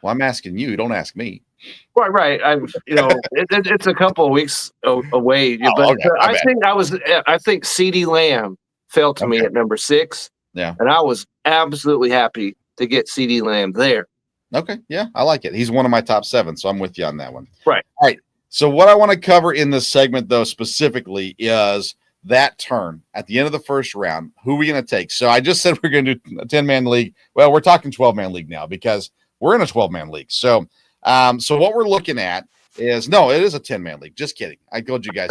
S2: Well, I'm asking you. Don't ask me.
S4: Right. It's a couple of weeks away. But
S2: okay,
S4: I think CeeDee Lamb fell to me at number 6.
S2: Yeah.
S4: And I was absolutely happy to get CeeDee Lamb there.
S2: Okay. Yeah, I like it. He's one of my top 7, so I'm with you on that one.
S4: Right.
S2: All right. So what I want to cover in this segment, though, specifically is that turn at the end of the first round. Who are we going to take? So I just said we're going to do a 10-man league. Well, we're talking 12-man league now because we're in a 12-man league. So what we're looking at is, no, it is a 10-man league. Just kidding. I told you guys.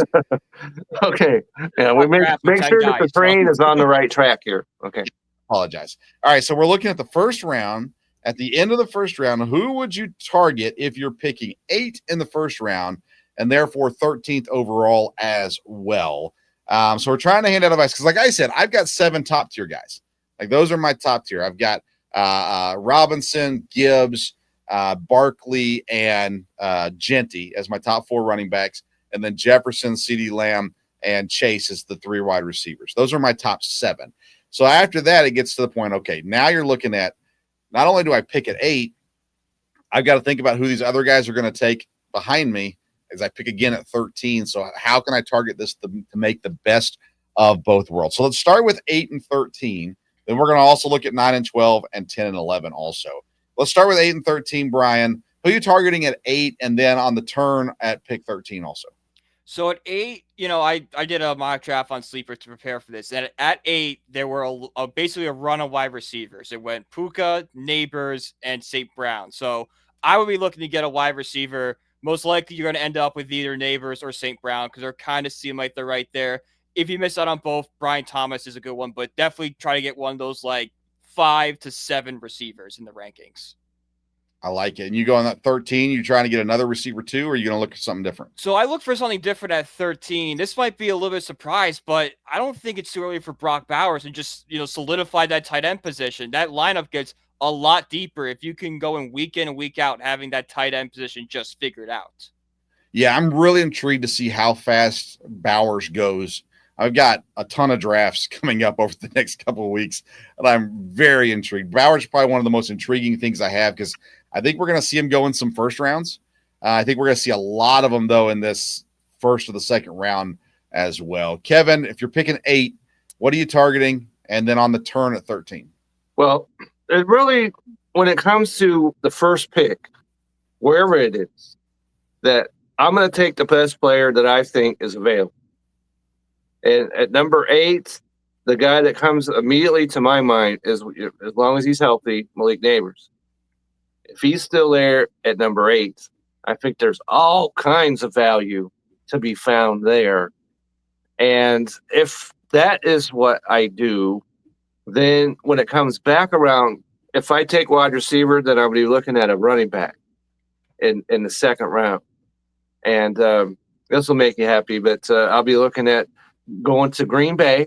S4: Okay. Yeah, we make sure that the train is on the right track here. Okay.
S2: Apologize. All right. So we're looking at the first round. At the end of the first round, who would you target if you're picking 8 in the first round and therefore 13th overall as well? So we're trying to hand out advice because, like I said, I've got 7 top tier guys. Like those are my top tier. I've got Robinson, Gibbs, Barkley, and Genty as my top 4 running backs, and then Jefferson, CeeDee Lamb, and Chase as the 3 wide receivers. Those are my top 7. So after that, it gets to the point, okay, now you're looking at not only do I pick at 8, I've got to think about who these other guys are going to take behind me as I pick again at 13. So how can I target this to make the best of both worlds? So let's start with 8 and 13. Then we're going to also look at 9 and 12 and 10 and 11 also. Let's start with 8 and 13, Brian. Who are you targeting at 8 and then on the turn at pick 13 also?
S3: So at 8, I did a mock draft on Sleeper to prepare for this. And at 8, there were basically a run of wide receivers. It went Puka, Neighbors, and St. Brown. So I would be looking to get a wide receiver. Most likely you're going to end up with either Neighbors or St. Brown because they're kind of seem like they're right there. If you miss out on both, Brian Thomas is a good one, but definitely try to get one of those like 5 to 7 receivers in the rankings.
S2: I like it. And you go on that 13, you trying to get another receiver too, or are you going to look at something different?
S3: So I look for something different at 13. This might be a little bit surprised, but I don't think it's too early for Brock Bowers and just, solidify that tight end position. That lineup gets a lot deeper if you can go in and week out having that tight end position just figured out.
S2: Yeah, I'm really intrigued to see how fast Bowers goes. I've got a ton of drafts coming up over the next couple of weeks, and I'm very intrigued. Bowers is probably one of the most intriguing things I have because I think we're going to see him go in some first rounds. I think we're going to see a lot of them, though, in this first or the second round as well. Kevin, if you're picking 8, what are you targeting? And then on the turn at 13?
S4: Well, it really, when it comes to the first pick, wherever it is, that I'm going to take the best player that I think is available. And at number 8, the guy that comes immediately to my mind is, as long as he's healthy, Malik Neighbors. If he's still there at number 8, I think there's all kinds of value to be found there. And if that is what I do, then when it comes back around, if I take wide receiver, then I'll be looking at a running back in the second round. And this will make you happy, but I'll be looking at going to Green Bay,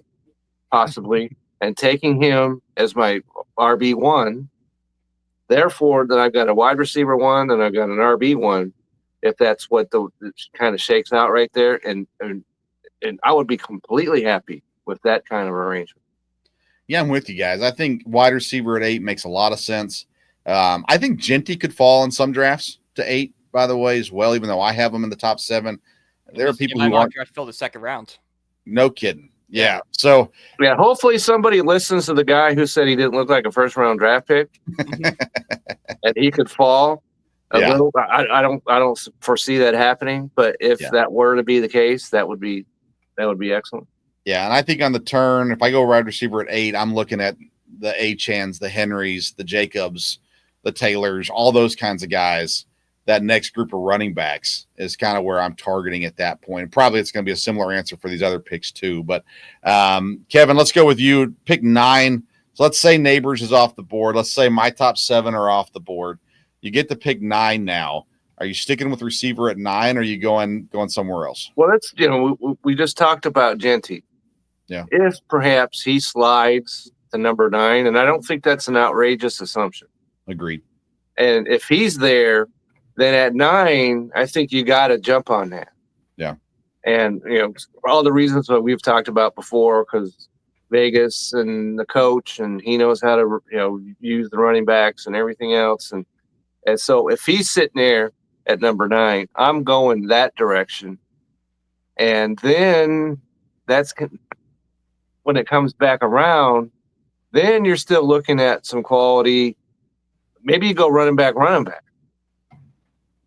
S4: possibly, and taking him as my RB1. Therefore, then I've got a wide receiver 1 and I've got an RB1, if that's what it kind of shakes out right there. And I would be completely happy with that kind of arrangement.
S2: Yeah, I'm with you guys. I think wide receiver at 8 makes a lot of sense. I think Genty could fall in some drafts to 8, by the way, as well, even though I have him in the top 7. There are people who aren't.
S3: Draft fill the second round.
S2: No kidding. Yeah. So,
S4: yeah, hopefully somebody listens to the guy who said he didn't look like a first-round draft pick, and he could fall a little. I don't foresee that happening, but if that were to be the case, that would be excellent.
S2: Yeah, and I think on the turn, if I go wide receiver at 8, I'm looking at the Etiennes, the Henrys, the Jacobs, the Taylors, all those kinds of guys. That next group of running backs is kind of where I'm targeting at that point. And probably it's going to be a similar answer for these other picks too. But Kevin, let's go with you. Pick 9. So let's say Neighbors is off the board. Let's say my top 7 are off the board. You get to pick 9 now. Are you sticking with receiver at 9, or are you going somewhere else?
S4: Well, that's, we just talked about Genty.
S2: Yeah.
S4: If perhaps he slides to number 9, and I don't think that's an outrageous assumption.
S2: Agreed.
S4: And if he's there, then at 9, I think you got to jump on that.
S2: Yeah.
S4: And, for all the reasons that we've talked about before, because Vegas and the coach, and he knows how to, use the running backs and everything else. And so if he's sitting there at number 9, I'm going that direction. And then that's when it comes back around, then you're still looking at some quality. Maybe you go running back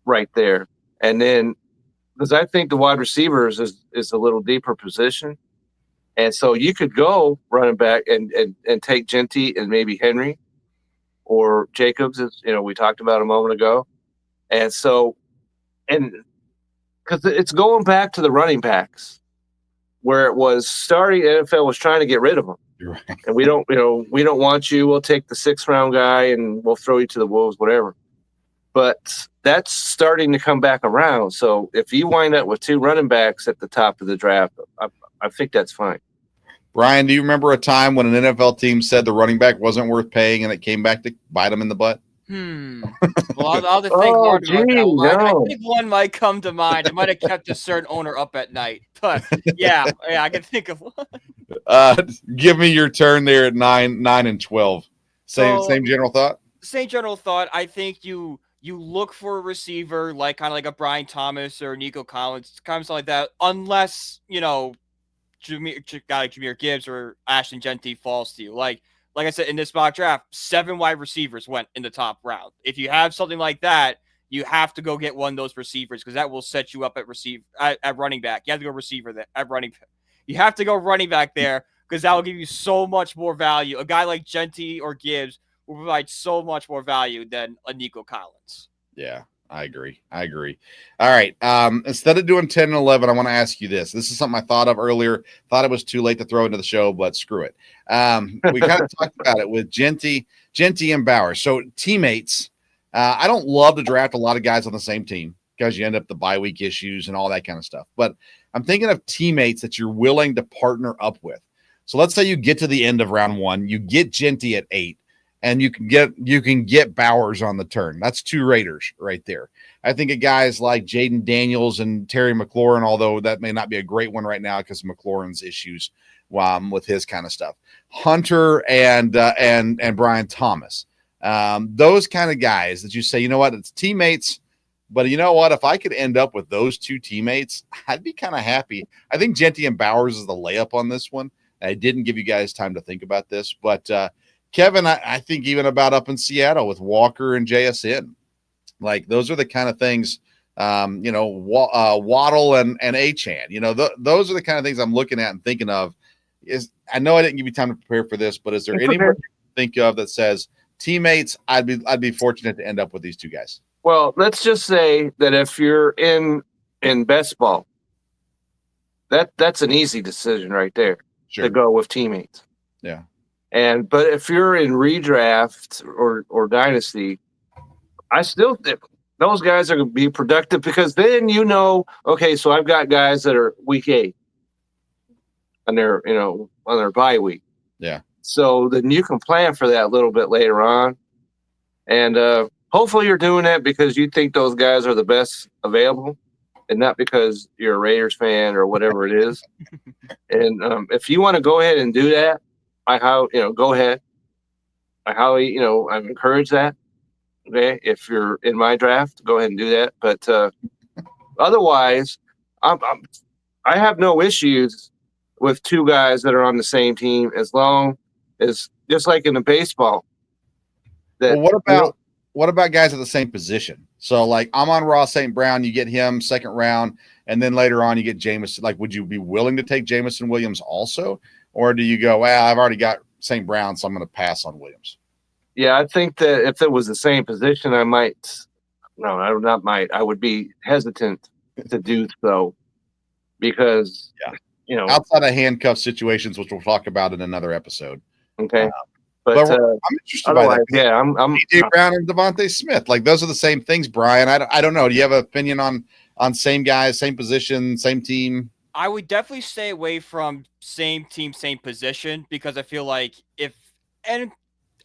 S4: right there. And then, because I think the wide receivers is a little deeper position. And so you could go running back and take Genty and maybe Henry or Jacobs, as we talked about a moment ago. And so, and because it's going back to the running backs where it was starting, NFL was trying to get rid of them.
S2: You're right.
S4: And we don't want you. We'll take the 6th round guy and we'll throw you to the Wolves, whatever. But that's starting to come back around. So if you wind up with 2 running backs at the top of the draft, I think that's fine.
S2: Brian, do you remember a time when an NFL team said the running back wasn't worth paying and it came back to bite them in the butt?
S3: Well, I'll just think more about that one. I think one might come to mind. It might have kept a certain owner up at night. But yeah, I can think of one.
S2: Give me your turn there at 9 and 12. Same general thought?
S3: Same general thought. I think you look for a receiver like kind of like a Brian Thomas or Nico Collins, kind of something like that, unless, Jahmyr Gibbs or Ashton Genty falls to you. Like I said, in this mock draft, 7 wide receivers went in the top round. If you have something like that, you have to go get one of those receivers because that will set you up at running back. You have to go receiver there at running back. You have to go running back there because that will give you so much more value. A guy like Genty or Gibbs will provide so much more value than a Nico Collins.
S2: Yeah, I agree. All right. Instead of doing 10 and 11, I want to ask you this. This is something I thought of earlier. Thought it was too late to throw into the show, but screw it. We kind of talked about it with Genty and Bowers. So teammates, I don't love to draft a lot of guys on the same team because you end up the bye week issues and all that kind of stuff. But I'm thinking of teammates that you're willing to partner up with. So let's say you get to the end of round 1, you get Genty at 8. And you can get Bowers on the turn. That's 2 Raiders right there. I think of guys like Jaden Daniels and Terry McLaurin, although that may not be a great one right now because of McLaurin's issues with his kind of stuff. Hunter and Brian Thomas. Those kind of guys that you say, you know what, it's teammates, but you know what, if I could end up with those 2 teammates, I'd be kind of happy. I think Genty and Bowers is the layup on this one. I didn't give you guys time to think about this, but Kevin, I think even about up in Seattle with Walker and JSN. Like, those are the kind of things Waddle and Etienne. Those are the kind of things I'm looking at and thinking of. I know I didn't give you time to prepare for this, but is there anybody you think of that says teammates? I'd be fortunate to end up with these two guys.
S4: Well, let's just say that if you're in best ball, that's an easy decision right there to go with teammates.
S2: Yeah.
S4: But if you're in redraft or dynasty, I still think those guys are going to be productive because then okay, so I've got guys that are week 8 on their bye week.
S2: Yeah.
S4: So then you can plan for that a little bit later on. And hopefully you're doing that because you think those guys are the best available and not because you're a Raiders fan or whatever it is. And if you want to go ahead and do that, go ahead. I encourage that. Okay. If you're in my draft, go ahead and do that. But otherwise, I have no issues with two guys that are on the same team as long as, just like in the baseball.
S2: What about guys at the same position? So like I'm on Ross St. Brown, you get him second round, and then later on you get Jameson. Like, would you be willing to take Jameson Williams also? Or do you go, well, I've already got St. Brown, so I'm going to pass on Williams?
S4: Yeah, I think that if it was the same position, I would be hesitant to do so because,
S2: outside of handcuff situations, which we'll talk about in another episode.
S4: Okay.
S2: But I'm interested by that.
S4: Yeah, I'm
S2: DJ Brown and Devante Smith. Like, those are the same things, Brian. I don't know. Do you have an opinion on same guys, same position, same team?
S3: I would definitely stay away from same team, same position because I feel like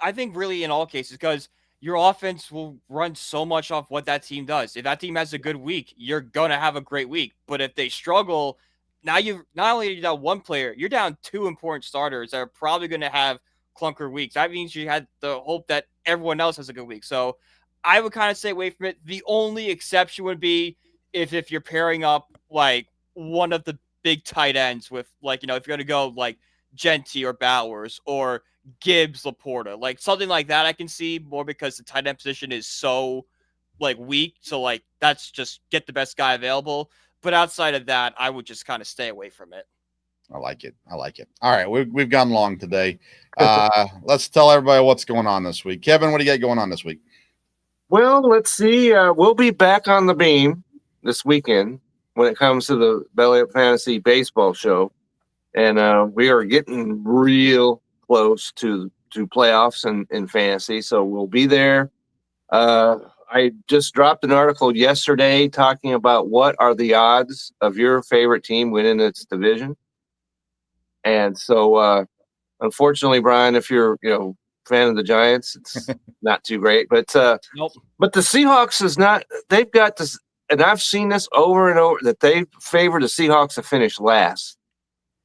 S3: I think really in all cases, because your offense will run so much off what that team does. If that team has a good week, you're going to have a great week. But if they struggle, now you not only are you down one player, you're down two important starters that are probably going to have clunker weeks. That means you had the hope that everyone else has a good week. So I would kind of stay away from it. The only exception would be if you're pairing up like one of the big tight ends with if you're going to go like Genti or Bowers or Gibbs, Laporta, like something like that I can see more because the tight end position is so weak. So that's just get the best guy available. But outside of that, I would just kind of stay away from it.
S2: I like it. All right. We've gone long today. Let's tell everybody what's going on this week. Kevin, what do you got going on this week?
S4: Well, let's see. We'll be back on the beam this weekend when it comes to the Belly Up Fantasy Baseball show. And we are getting real close to playoffs in fantasy. So we'll be there. I just dropped an article yesterday talking about what are the odds of your favorite team winning its division. And so, unfortunately, Brian, if you're, fan of the Giants, it's not too great, but,
S3: nope.
S4: But the Seahawks is not, they've got this, and I've seen this over and over that they favor the Seahawks to finish last.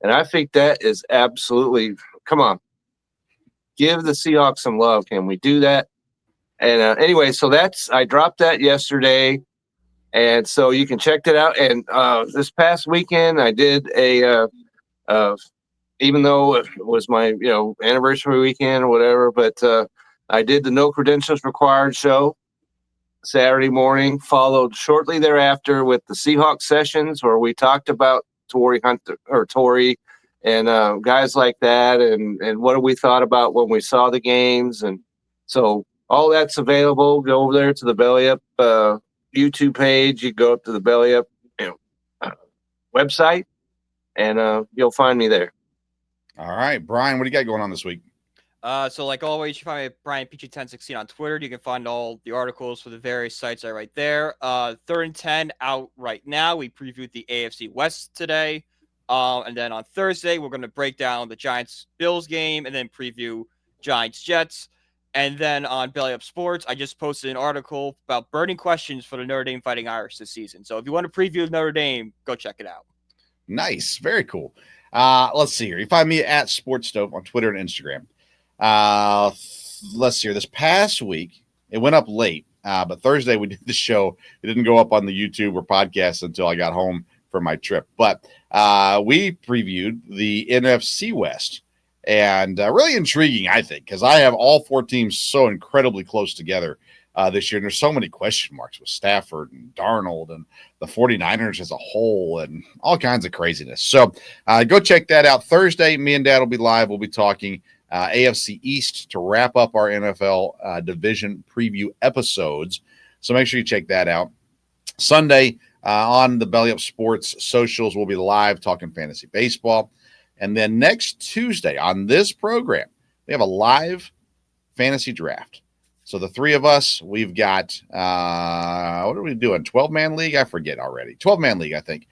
S4: And I think that is absolutely, come on, give the Seahawks some love. Can we do that? And anyway, so I dropped that yesterday. And so you can check that out. And this past weekend, I did even though it was my, anniversary weekend or whatever, but I did the No Credentials Required show Saturday morning, followed shortly thereafter with the Seahawks sessions where we talked about Tori and guys like that and what we thought about when we saw the games. And so all that's available. Go over there to the Belly Up YouTube page. You go up to the Belly Up website and you'll find me there.
S2: All right, Brian, what do you got going on this week?
S3: So like always, you find me at Brian Peachy 1016 on Twitter. You can find all the articles for the various sites right there. 3rd and 10 out right now. We previewed the AFC West today. And then on Thursday, we're going to break down the Giants-Bills game and then preview Giants-Jets. And then on Belly Up Sports, I just posted an article about burning questions for the Notre Dame Fighting Irish this season. So if you want to preview Notre Dame, go check it out.
S2: Nice. Very cool. Let's see here. You find me at Sports Stove on Twitter and Instagram. Let's see here. This past week, it went up late, but Thursday we did the show. It didn't go up on the YouTube or podcast until I got home from my trip. But we previewed the NFC West. And really intriguing, I think, because I have all four teams so incredibly close together. this year. And there's so many question marks with Stafford and Darnold and the 49ers as a whole and all kinds of craziness. So go check that out. Thursday, me and Dad will be live. We'll be talking AFC East to wrap up our NFL division preview episodes. So make sure you check that out. Sunday on the Belly Up Sports socials, we'll be live talking fantasy baseball. And then next Tuesday on this program, we have a live fantasy draft. So the three of us, we've got, what are we doing? 12-man league? I forget already. 12-man league, I think,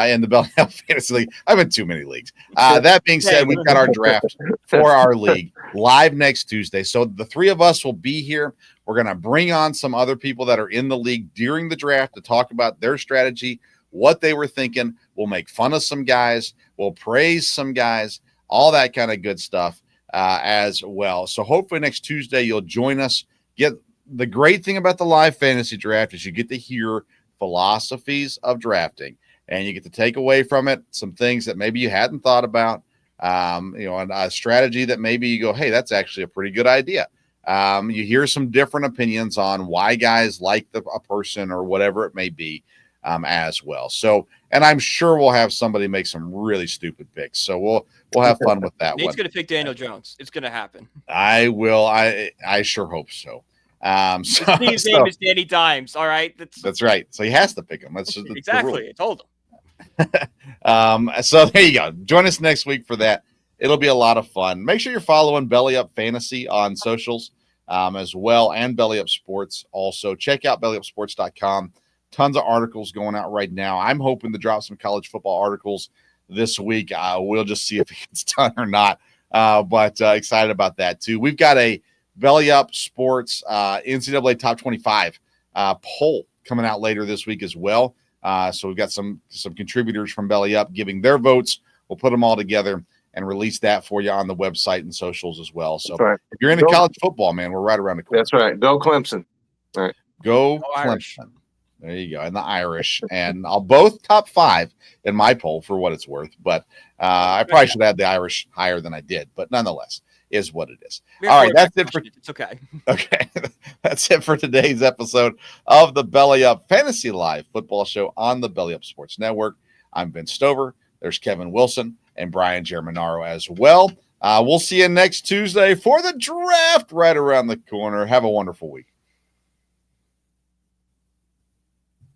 S2: in the Belly Up Fantasy League. I'm in too many leagues. That being said, we've got our draft for our league live next Tuesday. So the three of us will be here. We're going to bring on some other people that are in the league during the draft to talk about their strategy, what they were thinking. We'll make fun of some guys. We'll praise some guys, all that kind of good stuff as well. So hopefully next Tuesday you'll join us. The great thing about the live fantasy draft is you get to hear philosophies of drafting, and you get to take away from it some things that maybe you hadn't thought about, and a strategy that maybe you go, hey, that's actually a pretty good idea. You hear some different opinions on why guys like a person or whatever it may be as well. So, and I'm sure we'll have somebody make some really stupid picks. So we'll have fun with that.
S3: Nate's going to pick Daniel Jones. It's going to happen.
S2: I will. I sure hope so.
S3: His name is Danny Dimes. All right.
S2: That's right. So he has to pick him. That's
S3: exactly. I told
S2: him. So there you go. Join us next week for that. It'll be a lot of fun. Make sure you're following Belly Up Fantasy on socials as well, and Belly Up Sports also. Check out bellyupsports.com. Tons of articles going out right now. I'm hoping to drop some college football articles this week. We'll just see if it gets done or not. But excited about that too. We've got a Belly Up Sports NCAA Top 25 poll coming out later this week as well. So we've got some contributors from Belly Up giving their votes. We'll put them all together and release that for you on the website and socials as well. So if you're into college football, man, we're right around the corner.
S4: That's right. Go Clemson. All right.
S2: Go Clemson.
S3: Irish.
S2: There you go. And the Irish. And I'll both top 5 in my poll for what it's worth. But I probably should have the Irish higher than I did. But nonetheless, is what it is. All right. That's it for
S3: it's okay.
S2: Okay. That's it for today's episode of the Belly Up Fantasy Live football show on the Belly Up Sports Network. I'm Vince Stover. There's Kevin Wilson and Brian Germinaro as well. We'll see you next Tuesday for the draft right around the corner. Have a wonderful week.